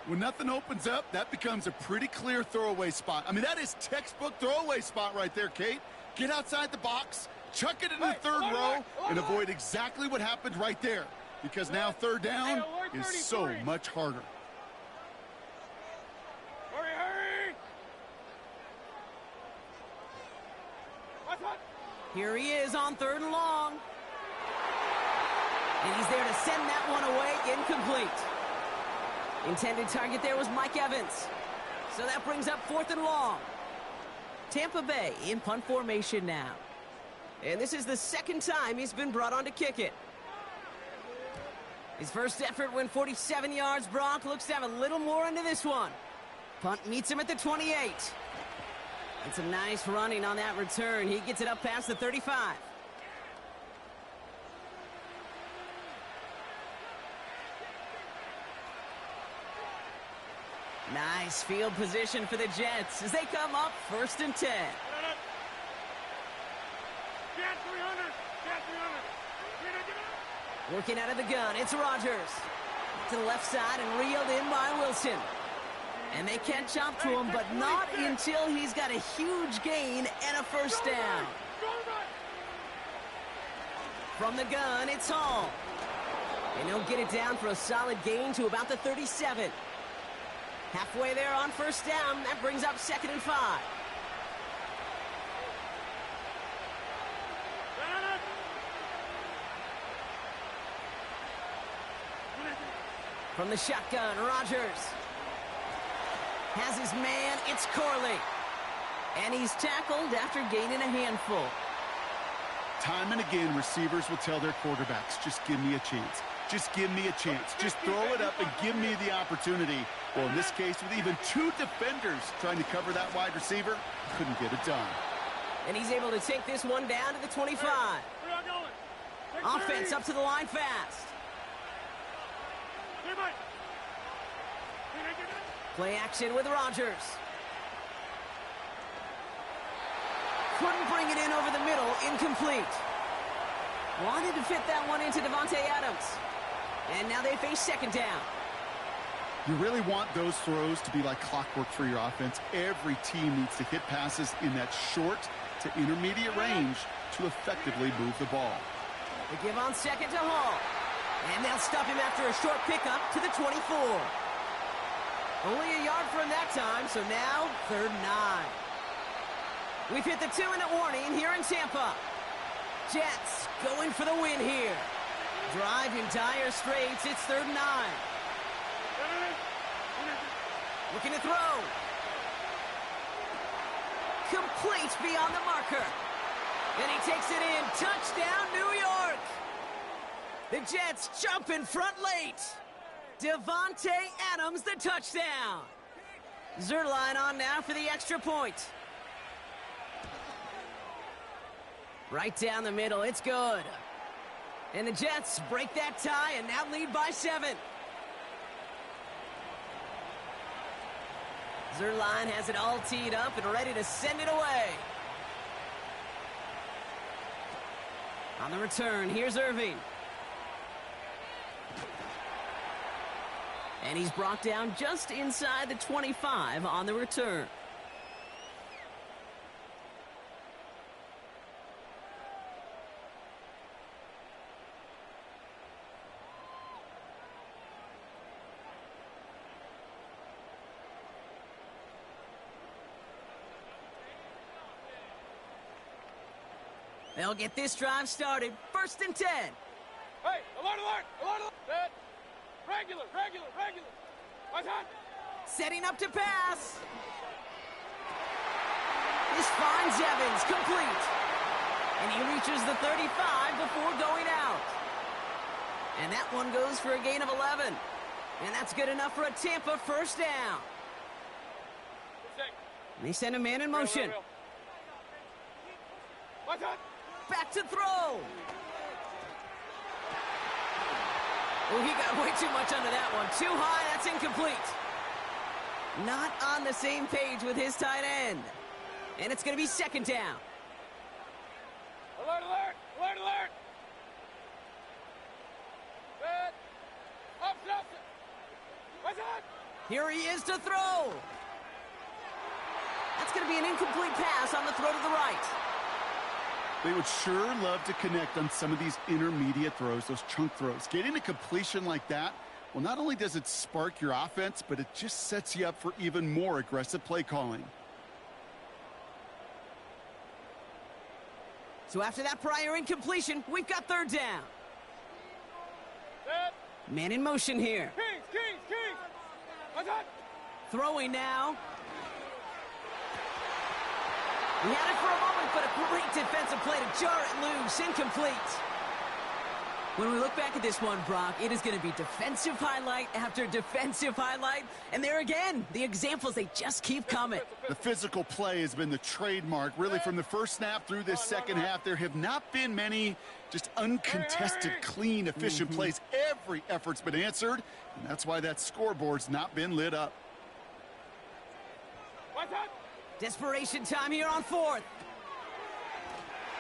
S2: When nothing opens up, that becomes a pretty clear throwaway spot. I mean, that is textbook throwaway spot right there, Kate. Get outside the box, chuck it into the 3rd row, and avoid exactly what happened right there. Because now 3rd down is so much harder.
S3: Hurry! What's that?
S1: Here he is on 3rd and long. And he's there to send that one away, incomplete. Intended target there was Mike Evans. So that brings up 4th and long. Tampa Bay in punt formation now. And this is the 2nd time he's been brought on to kick it. His first effort went 47 yards. Brock looks to have a little more into this one. Punt meets him at the 28. And some nice running on that return. He gets it up past the 35. Nice field position for the Jets as they come up 1st and 10.
S3: Jet 300!
S1: Working out of the gun, it's Rodgers. To the left side and reeled in by Wilson. And they catch up to him, but not until he's got a huge gain and a 1st down. From the gun, it's Hall. And he'll get it down for a solid gain to about the 37. Halfway there on 1st down, that brings up 2nd and 5. From the shotgun, Rodgers has his man, it's Corley. And he's tackled after gaining a handful.
S2: Time and again, receivers will tell their quarterbacks, just give me a chance. Just give me a chance. Just throw it up and give me the opportunity. Well, in this case, with even 2 defenders trying to cover that wide receiver, couldn't get it done.
S1: And he's able to take this one down to the 25. Offense up to the line fast. Play action with Rodgers. Couldn't bring it in over the middle, incomplete. Wanted to fit that one into Davante Adams. And now they face 2nd down.
S2: You really want those throws to be like clockwork for your offense. Every team needs to hit passes in that short to intermediate range to effectively move the ball.
S1: They give on 2nd to Hall. And they'll stop him after a short pickup to the 24. Only a yard from that time, so now 3rd and 9. We've hit the 2-minute warning here in Tampa. Jets going for the win here. Drive in dire straits. It's 3rd and 9. Looking to throw. Complete beyond the marker. And he takes it in. Touchdown, New York. The Jets jump in front late. Devontae Adams, the touchdown. Zerline on now for the extra point. Right down the middle, it's good. And the Jets break that tie and now lead by 7. Zerline has it all teed up and ready to send it away. On the return, here's Irving. And he's brought down just inside the 25 on the return. They'll get this drive started. 1st and 10.
S3: Hey, alert, alert, alert, alert. Set. Regular. What's that?
S1: Setting up to pass. This finds Evans, complete. And he reaches the 35 before going out. And that one goes for a gain of 11. And that's good enough for a Tampa 1st down. And they send a man in motion.
S3: What's that?
S1: Back to throw. Oh, he got way too much under that one. Too high, that's incomplete. Not on the same page with his tight end. And it's going to be 2nd down.
S3: Alert, alert, alert, alert. Set. Up. What's that?
S1: Here he is to throw. That's going to be an incomplete pass on the throw to the right.
S2: They would sure love to connect on some of these intermediate throws, those chunk throws. Getting a completion like that, well, not only does it spark your offense, but it just sets you up for even more aggressive play calling.
S1: So after that prior incompletion, we've got 3rd down.
S3: Set.
S1: Man in motion here.
S3: Kings. What's that?
S1: Throwing now. He had it for a moment, but a great defensive play to jar it loose. Incomplete. When we look back at this one, Brock, it is going to be defensive highlight after defensive highlight. And there again, the examples, they just keep coming.
S2: The physical play has been the trademark, really, from the first snap through this second half. There have not been many just uncontested, clean, efficient plays. Every effort's been answered, and that's why that scoreboard's not been lit up.
S3: What's that?
S1: Desperation time here on 4th.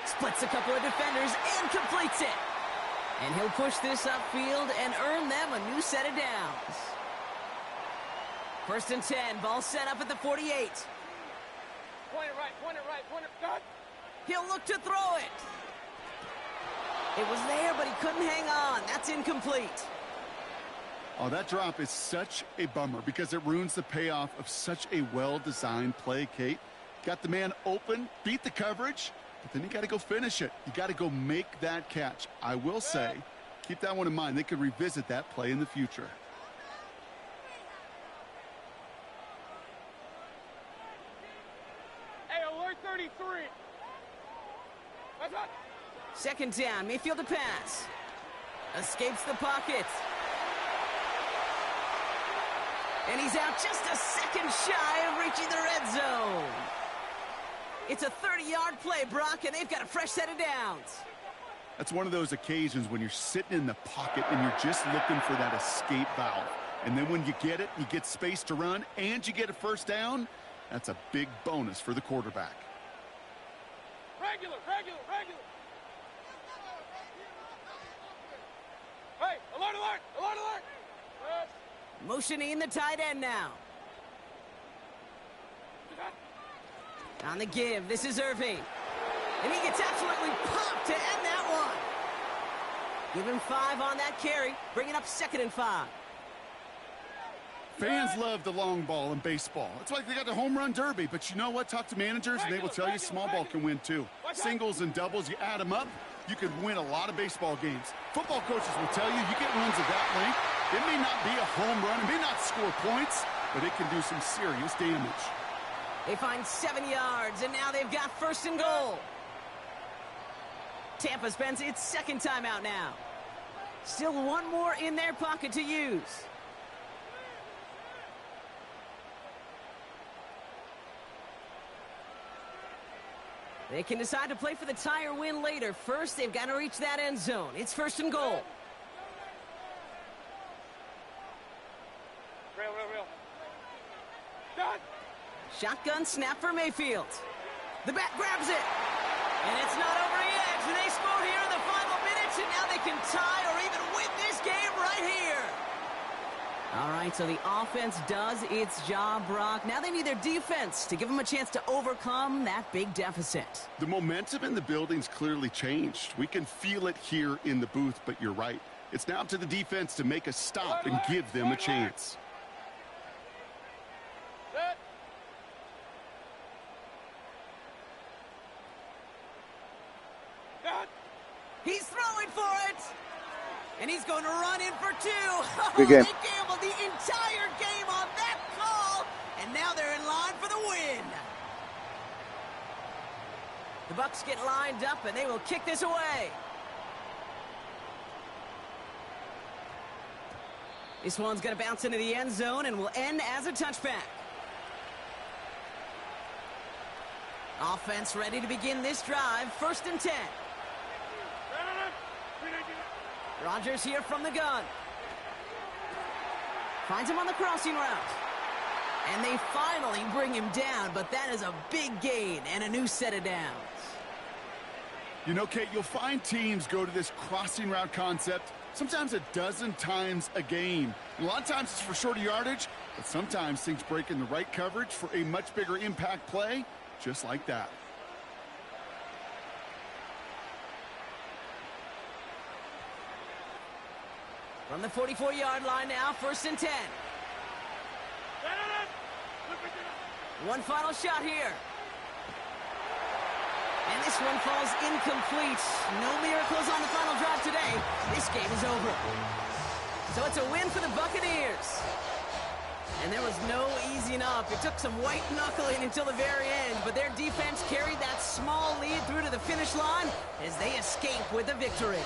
S1: Splits a couple of defenders and completes it. And he'll push this upfield and earn them a new set of downs. 1st and 10, ball set up at the 48.
S3: Point it right. Cut.
S1: He'll look to throw it. It was there, but he couldn't hang on. That's incomplete.
S2: Oh, that drop is such a bummer because it ruins the payoff of such a well-designed play, Kate. Got the man open, beat the coverage, but then you got to go finish it. You got to go make that catch. I will say, keep that one in mind. They could revisit that play in the future.
S3: Hey, alert 33. What's that?
S1: 2nd down, Mayfield to pass. Escapes the pocket. And he's out just a second shy of reaching the red zone. It's a 30-yard play, Brock, and they've got a fresh set of downs.
S2: That's one of those occasions when you're sitting in the pocket and you're just looking for that escape valve. And then when you get it, you get space to run, and you get a 1st down. That's a big bonus for the quarterback.
S3: Regular. Hey, alert. Set.
S1: Motioning the tight end now. On the give, this is Irving. And he gets absolutely popped to end that one. Give him 5 on that carry, bringing up 2nd and 5.
S2: Fans love the long ball in baseball. It's like they got the home run derby, but you know what? Talk to managers, and they will tell you small ball can win too. Singles and doubles, you add them up, you could win a lot of baseball games. Football coaches will tell you get runs of that length. It may not be a home run, it may not score points, but it can do some serious damage.
S1: They find 7 yards, and now they've got 1st and goal. Tampa spends its 2nd timeout now. Still one more in their pocket to use. They can decide to play for the tie or win later. First, they've got to reach that end zone. It's 1st and goal.
S3: Real. Done.
S1: Shotgun snap for Mayfield. The back grabs it. And it's not over yet. They score here in the final minutes, and now they can tie or even win this game right here. All right, so the offense does its job, Brock. Now they need their defense to give them a chance to overcome that big deficit.
S2: The momentum in the building's clearly changed. We can feel it here in the booth, but you're right. It's now up to the defense to make a stop and give them a chance.
S3: Set. Done.
S1: He's throwing for it. And he's going to run in for 2.
S4: Good game.
S1: They gambled the entire game on that call, and now they're in line for the win. The Bucs get lined up, and they will kick this away. This one's going to bounce into the end zone and will end as a touchback. Offense ready to begin this drive. 1st and 10. Rodgers here from the gun. Finds him on the crossing route. And they finally bring him down, but that is a big gain and a new set of downs.
S2: You know, Kate, you'll find teams go to this crossing route concept sometimes a dozen times a game. And a lot of times it's for shorter yardage, but sometimes things break in the right coverage for a much bigger impact play, just like that.
S1: From the 44-yard line now, 1st and 10. One final shot here. And this one falls incomplete. No miracles on the final drive today. This game is over. So it's a win for the Buccaneers. And there was no easing up. It took some white knuckling until the very end, but their defense carried that small lead through to the finish line as they escape with the victory.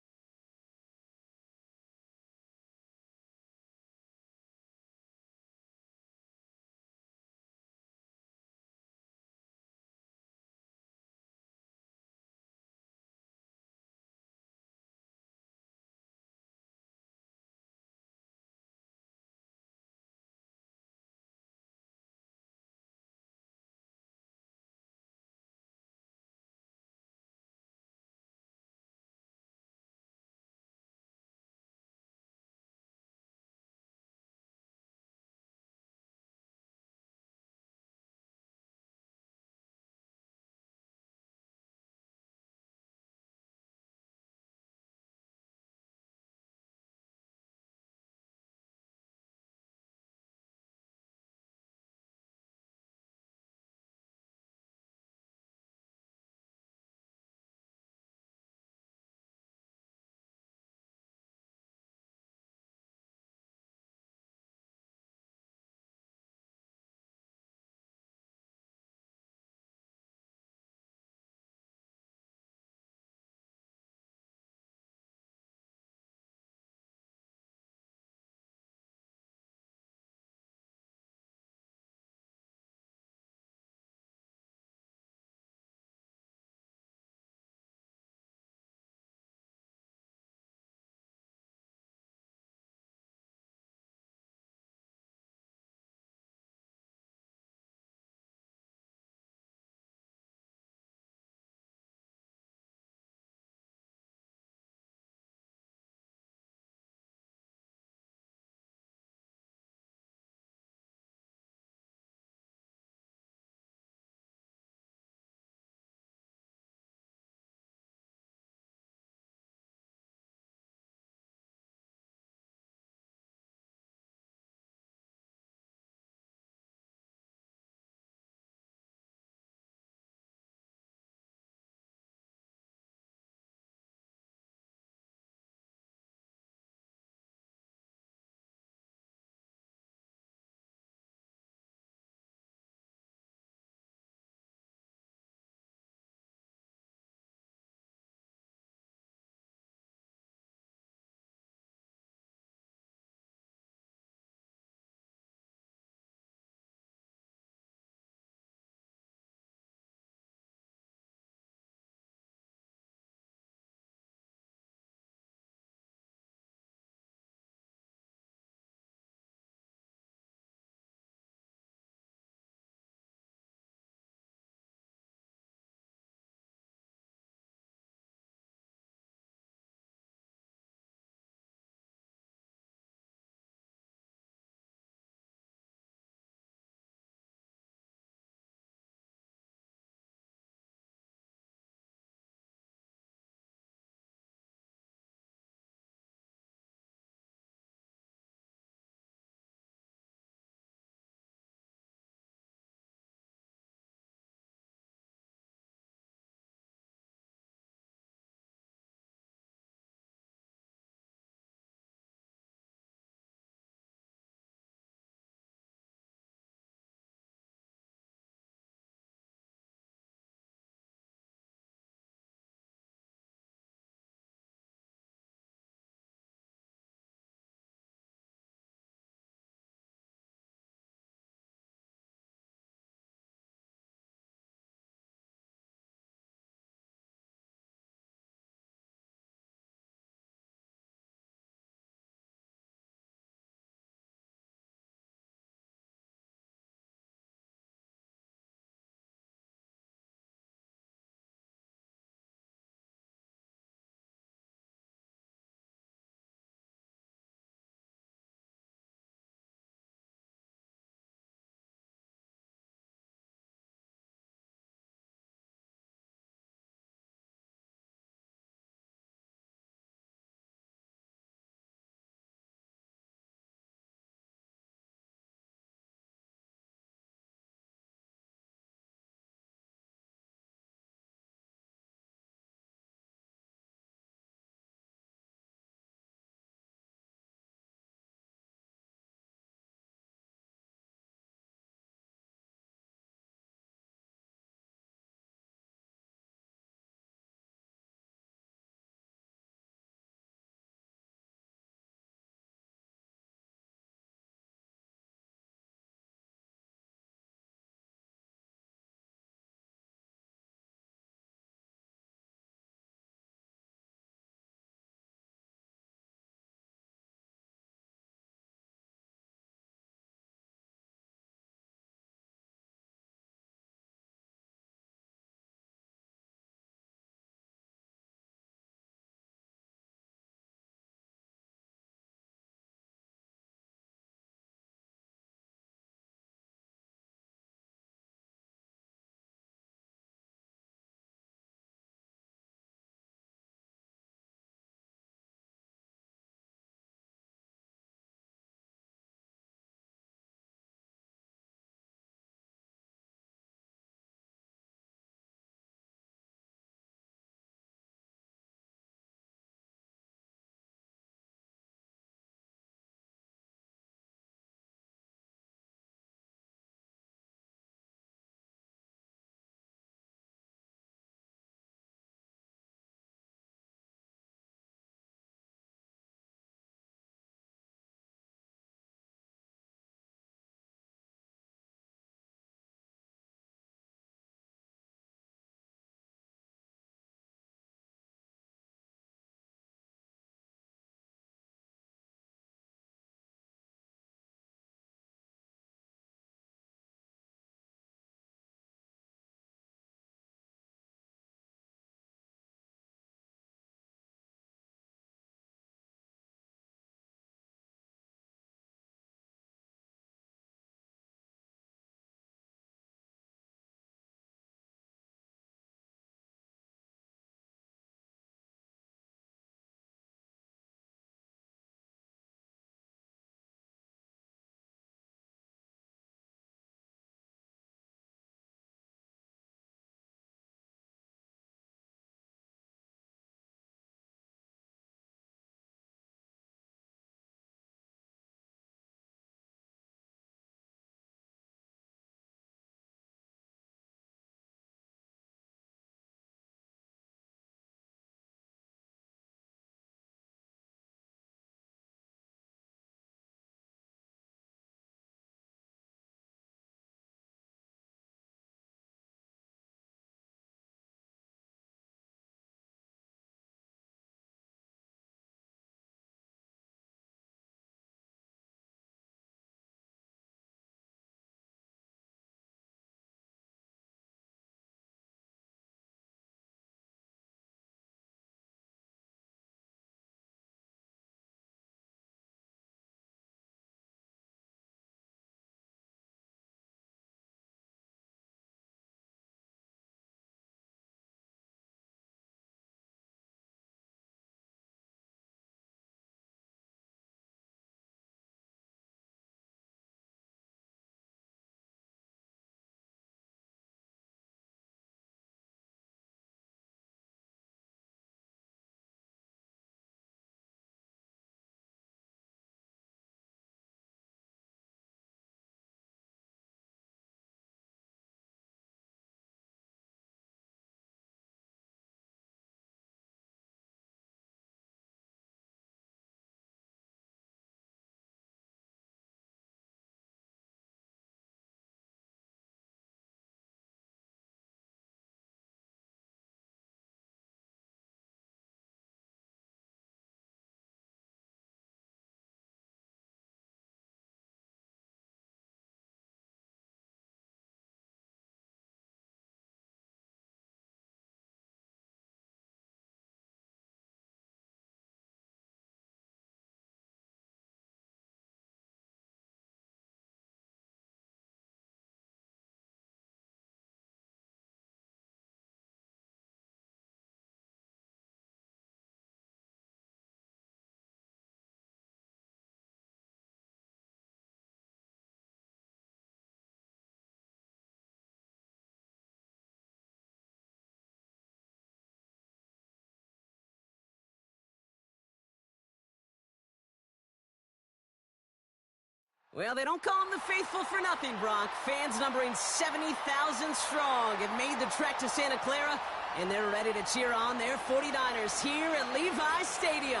S1: Well, they don't call them the faithful for nothing, Brock. Fans numbering 70,000 strong have made the trek to Santa Clara, and they're ready to cheer on their 49ers here at Levi's Stadium.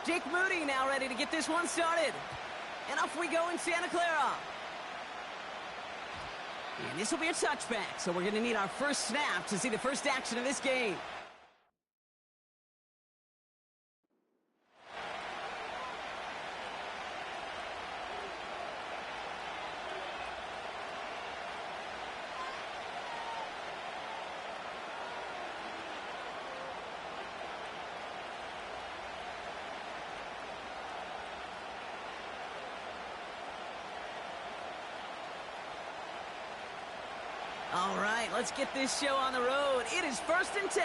S1: Jake Moody now ready to get this one started. And off we go in Santa Clara. And this will be a touchback, so we're going to need our first snap to see the first action of this game. All right, let's get this show on the road. It is 1st and 10.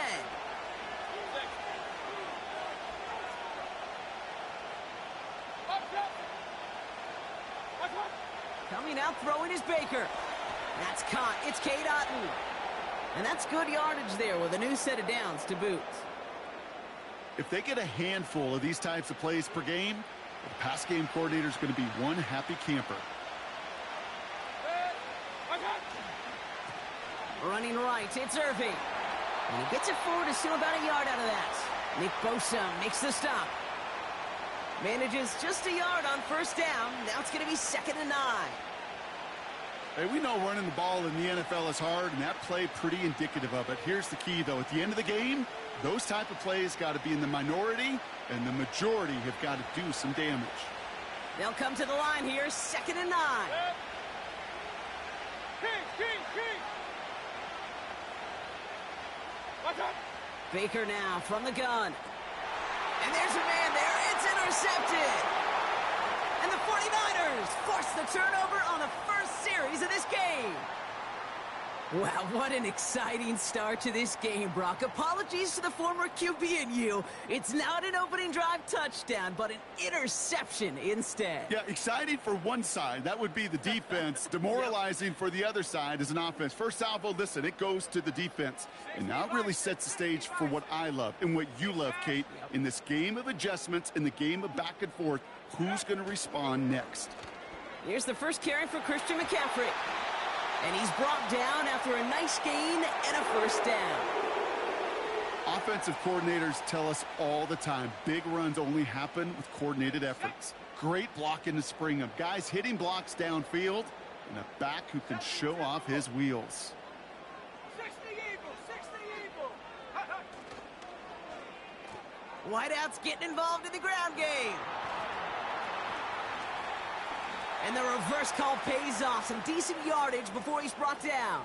S1: Coming out throwing is Baker. That's caught. It's Cade Otton. And that's good yardage there with a new set of downs to boot.
S2: If they get a handful of these types of plays per game, the pass game coordinator is going to be one happy camper.
S1: Running right, it's Irving. And he gets it forward to steal about a yard out of that. Nick Bosa makes the stop. Manages just a yard on first down. Now it's going to be 2nd and 9.
S2: Hey, we know running the ball in the NFL is hard, and that play pretty indicative of it. Here's the key, though. At the end of the game, those type of plays got to be in the minority, and the majority have got to do some damage.
S1: They'll come to the line here, 2nd and 9. Baker now from the gun. And there's a man there. It's intercepted. And the 49ers force the turnover on the first series of this game. Wow, what an exciting start to this game, Brock. Apologies to the former QB and you. It's not an opening drive touchdown, but an interception instead.
S2: Yeah, exciting for one side. That would be the defense. Demoralizing for the other side as an offense. First salvo, listen, it goes to the defense. And now it really sets the stage for what I love and what you love, Kate. In this game of adjustments, in the game of back and forth, who's going to respond next?
S1: Here's the first carry for Christian McCaffrey. And he's brought down after a nice gain and a first down.
S2: Offensive coordinators tell us all the time, big runs only happen with coordinated efforts. Great blocking to spring them. Guys hitting blocks downfield, and a back who can show off his wheels.
S3: 60 Eagle!
S1: Whiteout's getting involved in the ground game. And the reverse call pays off. Some decent yardage before he's brought down.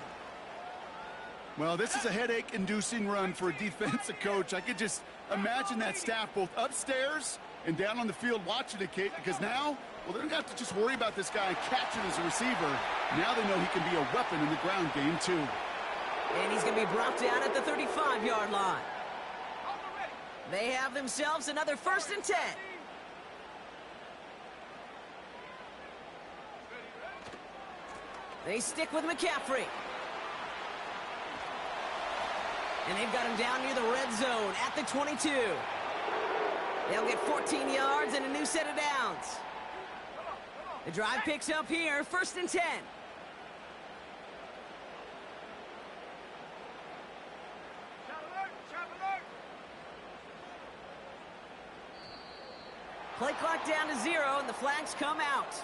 S2: Well, this is a headache-inducing run for a defensive coach. I could just imagine that staff both upstairs and down on the field watching it, Kate, because now, well, they don't have to just worry about this guy catching as a receiver. Now they know he can be a weapon in the ground game, too.
S1: And he's going to be brought down at the 35-yard line. They have themselves another 1st and 10. They stick with McCaffrey. And they've got him down near the red zone at the 22. They'll get 14 yards and a new set of downs. The drive picks up here, 1st and 10. Play clock down to 0, and the flags come out.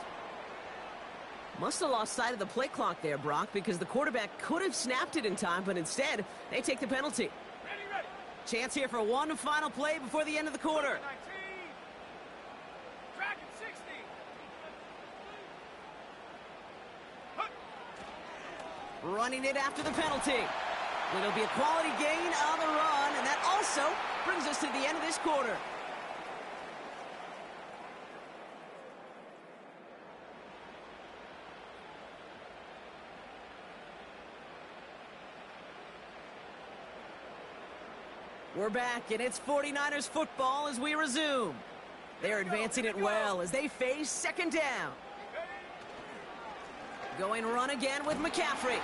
S1: Must have lost sight of the play clock there, Brock, because the quarterback could have snapped it in time, but instead, they take the penalty.
S3: Ready.
S1: Chance here for one final play before the end of the quarter.
S3: 19. Track at 60.
S1: Running it after the penalty. It'll be a quality gain on the run, and that also brings us to the end of this quarter. We're back, and it's 49ers football as we resume. They're advancing it well as they face 2nd down. Going run again with McCaffrey.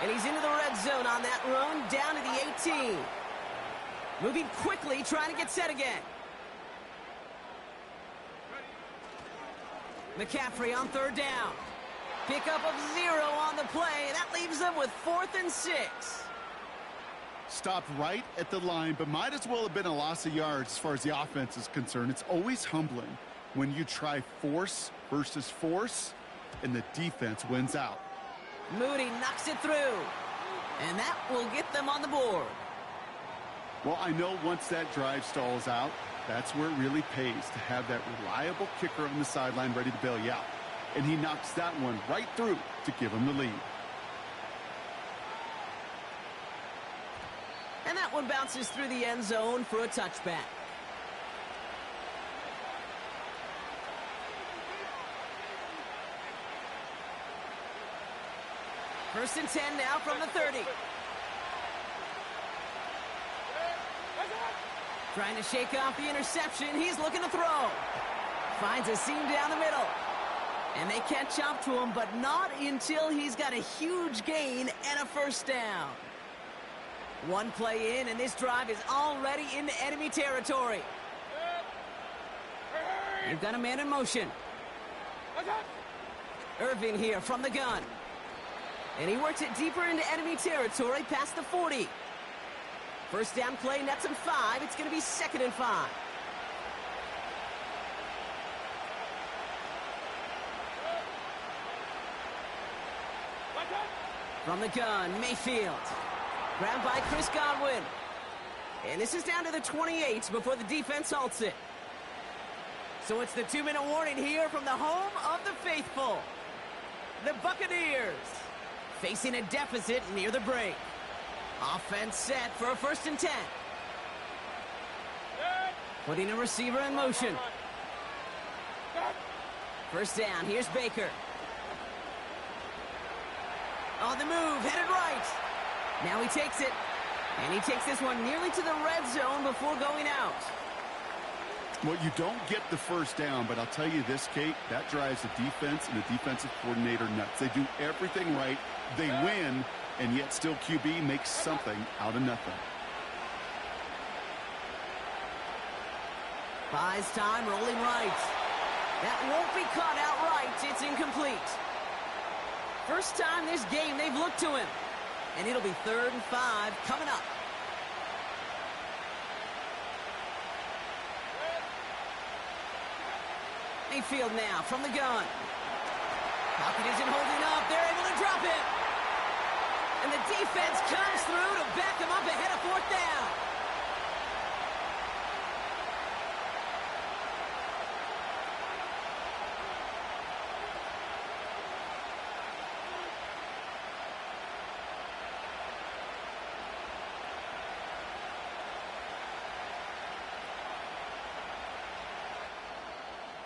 S1: And he's into the red zone on that run, down to the 18. Moving quickly, trying to get set again. McCaffrey on third down. Pickup of 0 on the play. That leaves them with 4th and 6.
S2: Stopped right at the line, but might as well have been a loss of yards as far as the offense is concerned. It's always humbling when you try force versus force, and the defense wins out.
S1: Moody knocks it through, and that will get them on the board.
S2: Well, I know once that drive stalls out, that's where it really pays to have that reliable kicker on the sideline ready to bail you out. And he knocks that one right through to give him the lead.
S1: And that one bounces through the end zone for a touchback. First and 10 now from the 30. Trying to shake off the interception. He's looking to throw. Finds a seam down the middle. And they catch up to him, but not until he's got a huge gain and a first down. One play in, and this drive is already into enemy territory. You've got a man in motion. Irving here from the gun. And he works it deeper into enemy territory past the 40. First down play nets him 5. It's going to be 2nd and 5. From the gun, Mayfield. Grabbed by Chris Godwin. And this is down to the 28 before the defense halts it. So it's the 2-minute warning here from the home of the faithful. The Buccaneers facing a deficit near the break. Offense set for a 1st and 10. Putting a receiver in motion. First down, here's Baker. On the move, headed right. Now he takes it. And he takes this one nearly to the red zone before going out.
S2: Well, you don't get the first down, but I'll tell you this, Kate, that drives the defense and the defensive coordinator nuts. They do everything right. They win, and yet still QB makes something out of nothing.
S1: Buys time, rolling right. That won't be caught outright. It's incomplete. First time this game they've looked to him. And it'll be 3rd and 5 coming up. Mayfield now from the gun. Pocket isn't holding up. They're able to drop it. And the defense comes through to back him up ahead of 4th down.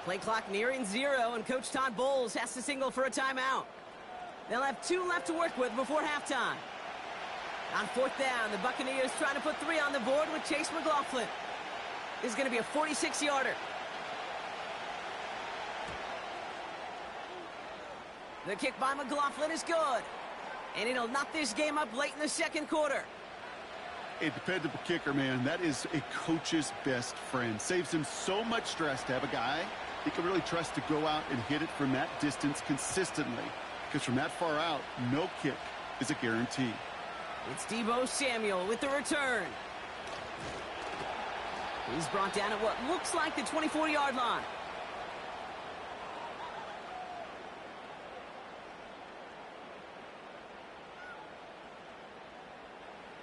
S1: Play clock nearing 0, and Coach Todd Bowles has to signal for a timeout. They'll have 2 left to work with before halftime. On 4th down, the Buccaneers trying to put 3 on the board with Chase McLaughlin. This is going to be a 46-yarder. The kick by McLaughlin is good. And it'll knock this game up late in the 2nd quarter.
S2: A dependable kicker, man. That is a coach's best friend. Saves him so much stress to have a guy he can really trust to go out and hit it from that distance consistently. Because from that far out, no kick is a guarantee.
S1: It's Deebo Samuel with the return. He's brought down at what looks like the 24-yard line.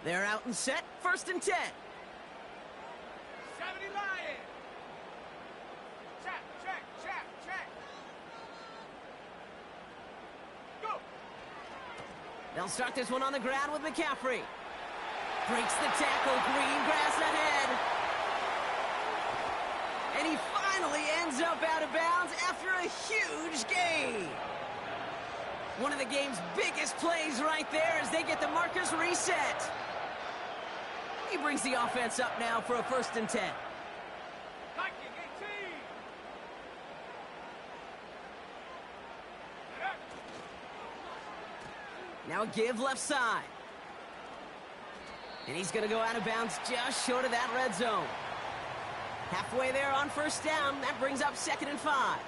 S1: They're out and set. 1st and 10.
S3: 70 Lions. Check. Go.
S1: They'll start this one on the ground with McCaffrey. Breaks the tackle. Green grass ahead. And he finally ends up out of bounds after a huge gain. One of the game's biggest plays right there as they get the markers reset. He brings the offense up now for a 1st and 10. Now a give left side. And he's going to go out of bounds just short of that red zone. Halfway there on 1st down. That brings up 2nd and 5.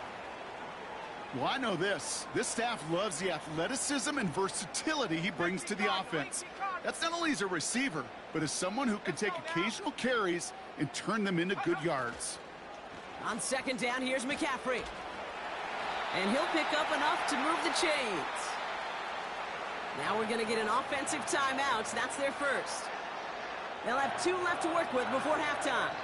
S2: Well, I know this. This staff loves the athleticism and versatility he brings to the offense. That's not only as a receiver, but as someone who can take occasional carries and turn them into good yards.
S1: On second down, here's McCaffrey. And he'll pick up enough to move the chains. Now we're going to get an offensive timeout. So that's their first. They'll have 2 left to work with before halftime.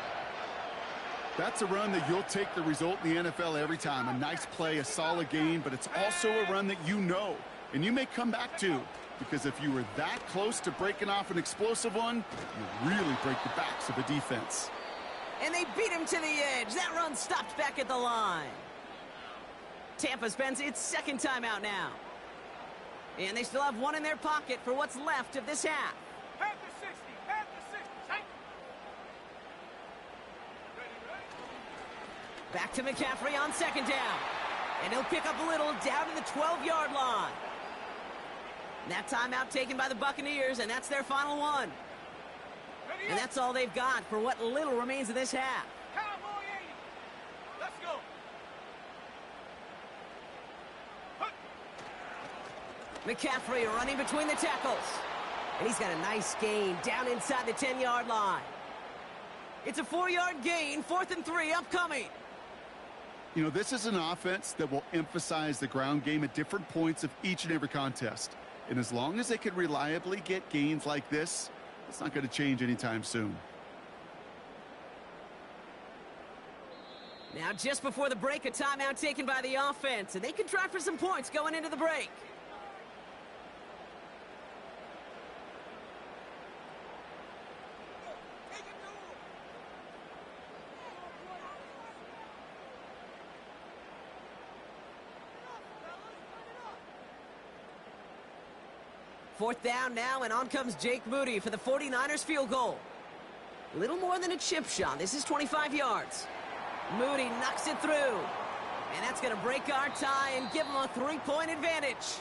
S2: That's a run that you'll take the result in the NFL every time. A nice play, a solid game, but it's also a run that you know, and you may come back to. Because if you were that close to breaking off an explosive one, you really break the backs of a defense.
S1: And they beat him to the edge. That run stopped back at the line. Tampa spends its second timeout now. And they still have 1 in their pocket for what's left of this half.
S3: Panther 60, Panther 60. Hey.
S1: Back to McCaffrey on second down. And he'll pick up a little down to the 12-yard line. That timeout taken by the Buccaneers, and that's their final one. And that's all they've got for what little remains of this half.
S3: Cowboy 80. Let's go.
S1: McCaffrey running between the tackles. And he's got a nice gain down inside the 10-yard line. It's a 4-yard gain, 4th and 3 upcoming.
S2: You know, this is an offense that will emphasize the ground game at different points of each and every contest. And as long as they can reliably get gains like this, it's not going to change anytime soon.
S1: Now, just before the break, a timeout taken by the offense, and they can try for some points going into the break. Fourth down now, and on comes Jake Moody for the 49ers field goal. Little more than a chip shot. This is 25 yards. Moody knocks it through. And that's going to break our tie and give them a 3-point advantage.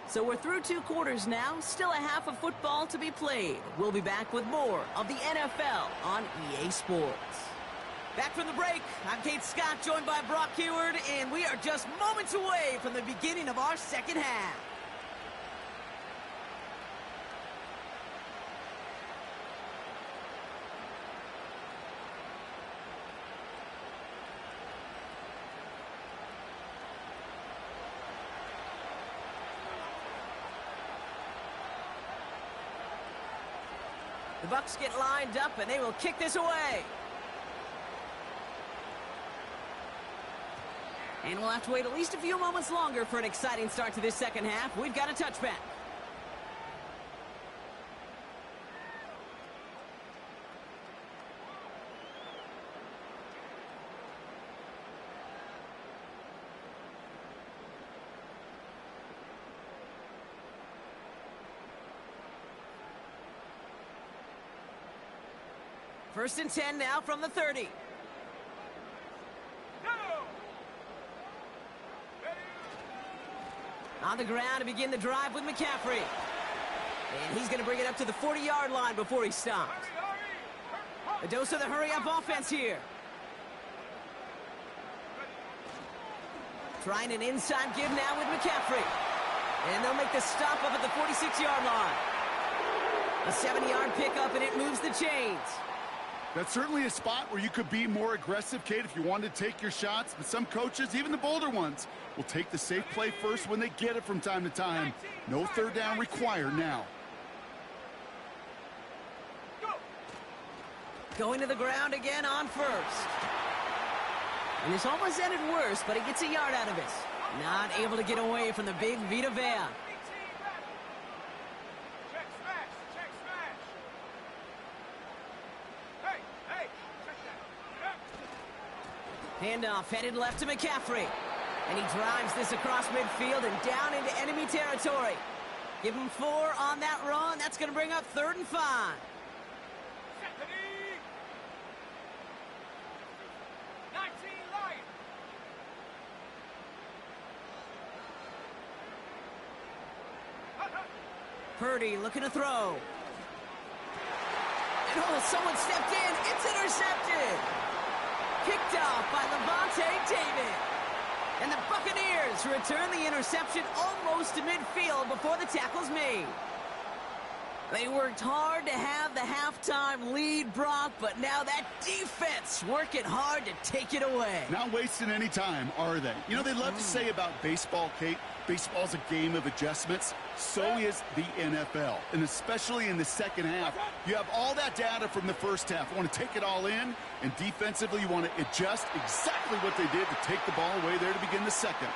S1: So we're through 2 quarters now. Still a half of football to be played. We'll be back with more of the NFL on EA Sports. Back from the break, I'm Kate Scott, joined by Brock Heward, and we are just moments away from the beginning of our second half. The Bucs get lined up, and they will kick this away. And we'll have to wait at least a few moments longer for an exciting start to this second half. We've got a touchback. First and 10 now from the 30. On the ground to begin the drive with McCaffrey. And he's going to bring it up to the 40-yard line before he stops. A dose of the hurry-up offense here. Trying an inside give now with McCaffrey. And they'll make the stop up at the 46-yard line. A 7-yard pickup, and it moves the chains.
S2: That's certainly a spot where you could be more aggressive, Kate, if you wanted to take your shots. But some coaches, even the bolder ones, will take the safe play first when they get it from time to time. No third down required now.
S1: Going to the ground again on first. And this almost ended worse, but he gets a yard out of it. Not able to get away from the big Vita Vea. Handoff headed left to McCaffrey. And he drives this across midfield and down into enemy territory. Give him 4 on that run. That's going to bring up 3rd and 5. Purdy looking to throw. And oh, someone stepped in. It's intercepted. Picked off by Levante David. And the Buccaneers return the interception almost to midfield before the tackle's made. They worked hard to have the halftime lead, Brock, but now that defense working hard to take it away.
S2: Not wasting any time, are they? You know, they love to say about baseball, Kate, baseball's a game of adjustments. So is the NFL, and especially in the second half. You have all that data from the first half. You want to take it all in, and defensively you want to adjust exactly what they did to take the ball away there to begin the second.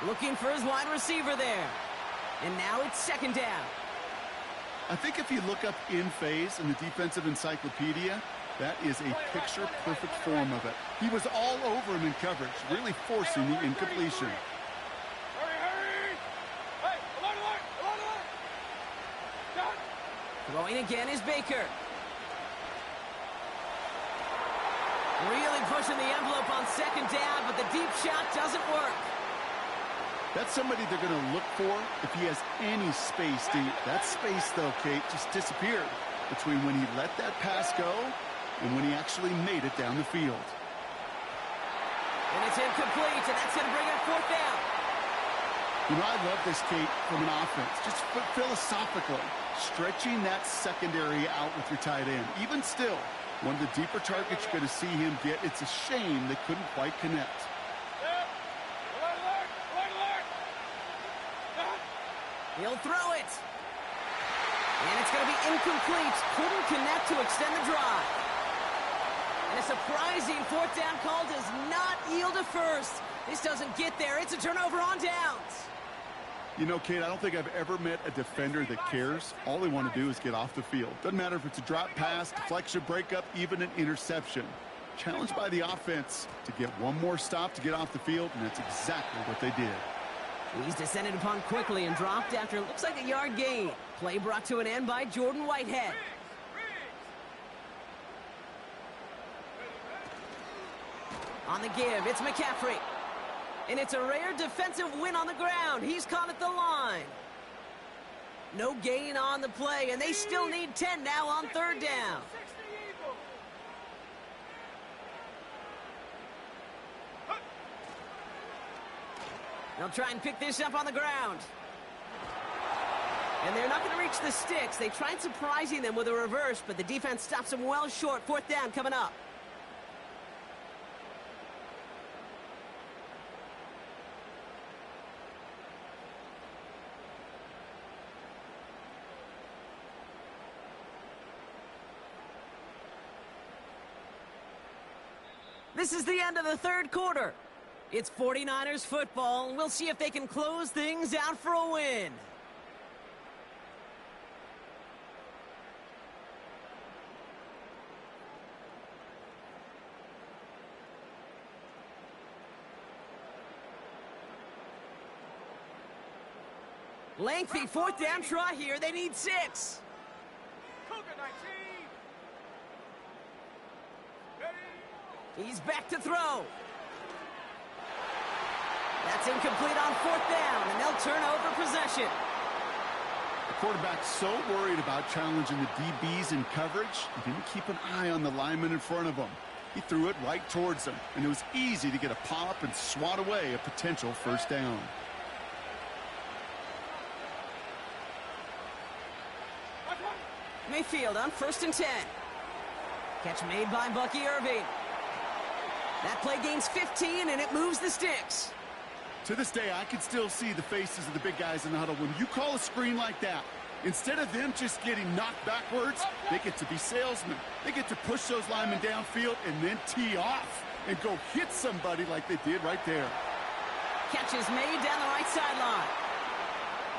S1: Looking for his wide receiver there. And now it's second down.
S2: I think if you look up in phase in the defensive encyclopedia, that is a picture-perfect form of it. He was all over him in coverage, really forcing the incompletion.
S3: Hurry! Hey, alert! Done.
S1: Throwing again is Baker. Really pushing the envelope on second down, but the deep shot doesn't work.
S2: That's somebody they're going to look for if he has any space deep. That space, though, Kate, just disappeared between when he let that pass go and when he actually made it down the field.
S1: And it's incomplete, and that's going to bring up fourth down.
S2: You know, I love this, Kate, from an offense. Just philosophically, stretching that secondary out with your tight end. Even still, one of the deeper targets you're going to see him get. It's a shame they couldn't quite connect.
S1: He'll throw it. And it's going to be incomplete. Couldn't connect to extend the drive. And a surprising fourth down call does not yield a first. This doesn't get there. It's a turnover on downs.
S2: You know, Kate, I don't think I've ever met a defender that cares. All they want to do is get off the field. Doesn't matter if it's a drop pass, deflection, breakup, even an interception. Challenged by the offense to get one more stop to get off the field, and that's exactly what they did.
S1: He's descended upon quickly and dropped after it looks like a yard gain. Play brought to an end by Jordan Whitehead. On the give, it's McCaffrey. And it's a rare defensive win on the ground. He's caught at the line. No gain on the play, and they still need 10 now on third down. They'll try and pick this up on the ground. And they're not going to reach the sticks. They tried surprising them with a reverse, but the defense stops them well short. Fourth down coming up. This is the end of the third quarter. It's 49ers football, and we'll see if they can close things out for a win. Lengthy fourth down try here. They need 6.
S3: Cougar 19. Ready?
S1: He's back to throw. That's incomplete on fourth down, and they'll turn over possession.
S2: The quarterback's so worried about challenging the DBs in coverage, he didn't keep an eye on the lineman in front of him. He threw it right towards him, and it was easy to get a pop and swat away a potential first down.
S1: Mayfield on 1st and 10. Catch made by Bucky Irving. That play gains 15, and it moves the sticks.
S2: To this day, I can still see the faces of the big guys in the huddle. When you call a screen like that, instead of them just getting knocked backwards, they get to be salesmen. They get to push those linemen downfield and then tee off and go hit somebody like they did right there.
S1: Catch is made down the right sideline.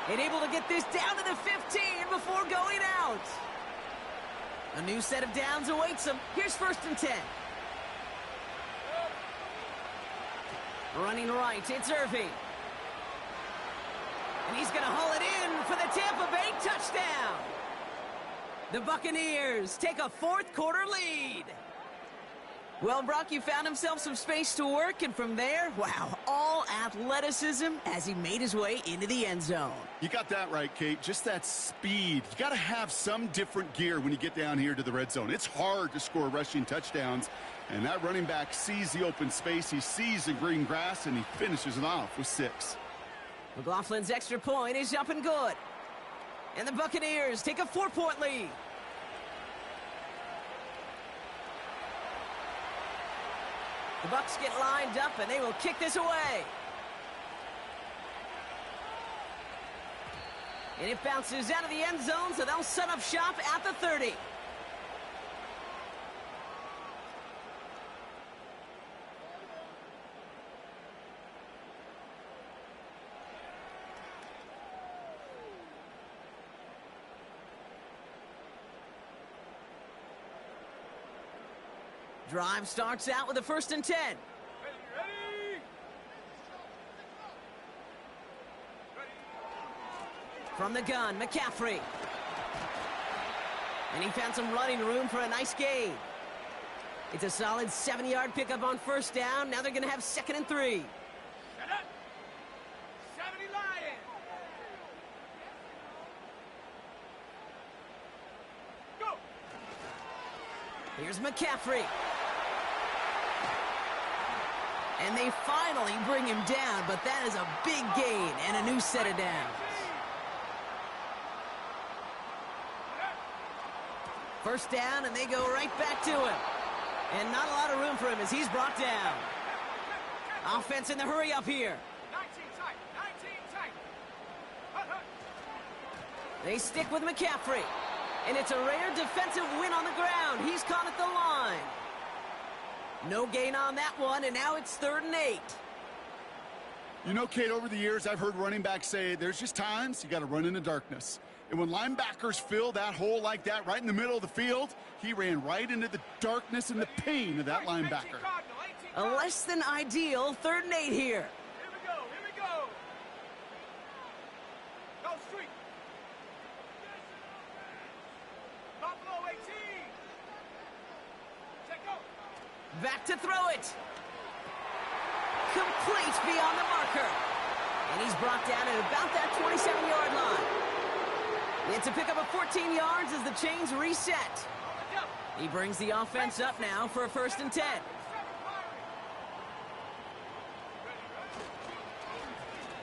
S1: And able to get this down to the 15 before going out. A new set of downs awaits them. Here's 1st and 10. Running right, it's Irving. And he's going to haul it in for the Tampa Bay touchdown. The Buccaneers take a fourth quarter lead. Well, Brock, you found himself some space to work, and from there, wow, all athleticism as he made his way into the end zone.
S2: You got that right, Kate. Just that speed. You got to have some different gear when you get down here to the red zone. It's hard to score rushing touchdowns, and that running back sees the open space, he sees the green grass, and he finishes it off with 6.
S1: McLaughlin's extra point is up and good. And the Buccaneers take a 4-point lead. The Bucs get lined up, and they will kick this away. And it bounces out of the end zone, so they'll set up shop at the 30. Drive starts out with a 1st and 10.
S3: Ready.
S1: From the gun, McCaffrey. And he found some running room for a nice gain. It's a solid 70-yard pickup on 1st down. Now they're going to have 2nd and 3.
S3: Shut up. 70 Lions. Go.
S1: Here's McCaffrey. And they finally bring him down, but that is a big gain and a new set of downs. 1st down, and they go right back to him. And not a lot of room for him as he's brought down. Offense in the hurry up here.
S3: 19 tight.
S1: They stick with McCaffrey. And it's a rare defensive win on the ground. He's caught at the line. No gain on that one, and now it's 3rd and 8.
S2: You know, Kate, over the years, I've heard running backs say there's just times you got to run in the darkness. And when linebackers fill that hole like that right in the middle of the field, he ran right into the darkness and the pain of that linebacker.
S1: A less than ideal 3rd and 8 here.
S3: Here we go. Go street. Buffalo 18. Check go.
S1: Back to throw it. Complete beyond the marker. And he's brought down at about that 27-yard line. It's a pickup of 14 yards as the chains reset. He brings the offense up now for a 1st and 10.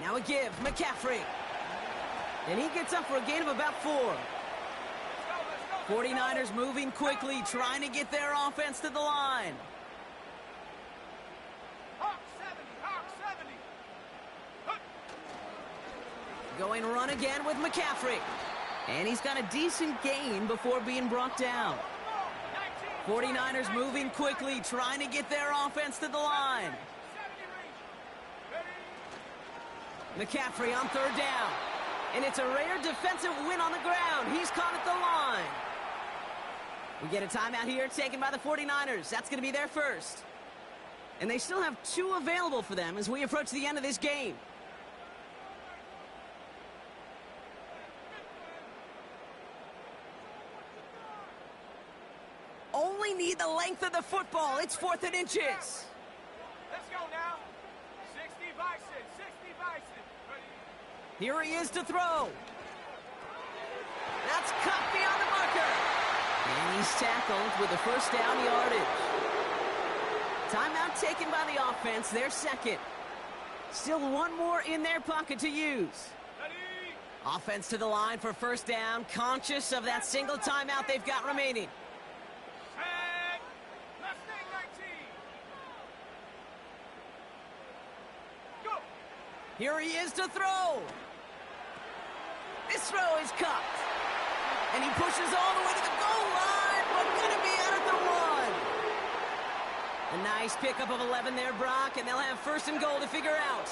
S1: Now a give, McCaffrey. And he gets up for a gain of about 4. 49ers moving quickly, trying to get their offense to the line.
S3: Hawk 70.
S1: Going run again with McCaffrey. And he's got a decent gain before being brought down. 49ers moving quickly, trying to get their offense to the line. McCaffrey on 3rd down. And it's a rare defensive win on the ground. He's caught at the line. We get a timeout here taken by the 49ers. That's going to be their 1st. And they still have 2 available for them as we approach the end of this game. Only need the length of the football. It's 4th and inches.
S3: Let's go now. 60 Bison. Ready.
S1: Here he is to throw. That's cut beyond the marker. And he's tackled with a 1st down yardage. Timeout taken by the offense, their 2nd. Still 1 more in their pocket to use.
S3: Ready.
S1: Offense to the line for 1st down, conscious of that single timeout they've got remaining.
S3: Tag. Mustang 19. Go.
S1: Here he is to throw. This throw is cut. And he pushes all the way to the goal line, but going to be out at the 1. A nice pickup of 11 there, Brock, and they'll have 1st and goal to figure out.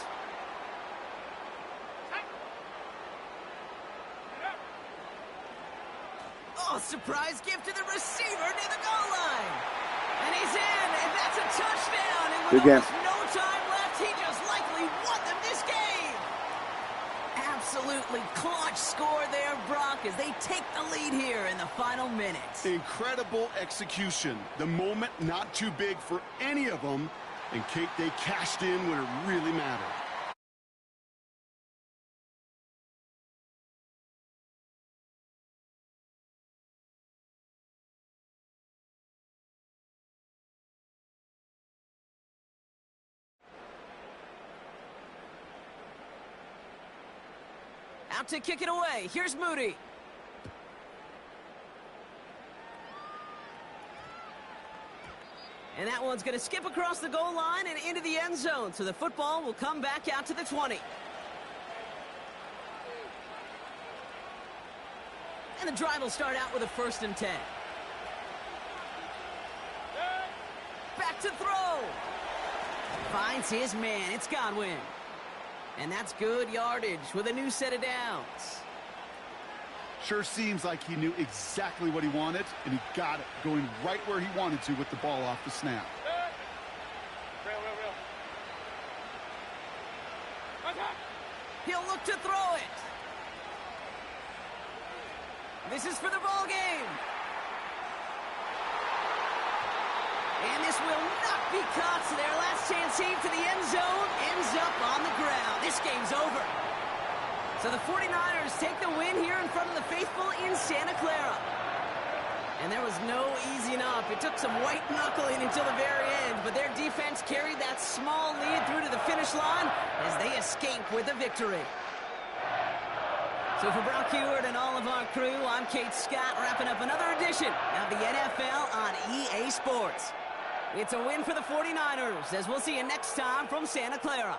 S1: Oh, surprise gift to the receiver near the goal line. And he's in, and that's a touchdown. And with almost no time left, he just likely won them this game. Absolute Absolutely clutch score there, Brock, as they take the lead here in the final minutes.
S2: Incredible execution. The moment not too big for any of them, and Kate, they cashed in when it really mattered.
S1: Out to kick it away. Here's Moody. And that one's going to skip across the goal line and into the end zone. So the football will come back out to the 20. And the drive will start out with a 1st and 10. Back to throw. Finds his man. It's Godwin. And that's good yardage with a new set of downs.
S2: Sure seems like he knew exactly what he wanted, and he got it, going right where he wanted to with the ball off the snap.
S3: Real.
S1: He'll look to throw it. This is for the ball game. And this will not be caught, so their last chance save to the end zone ends up on the ground. This game's over. So the 49ers take the win here in front of the faithful in Santa Clara. And there was no easing up. It took some white knuckling until the very end, but their defense carried that small lead through to the finish line as they escape with a victory. So for Brock Heward and all of our crew, I'm Kate Scott, wrapping up another edition of the NFL on EA Sports. It's a win for the 49ers, as we'll see you next time from Santa Clara.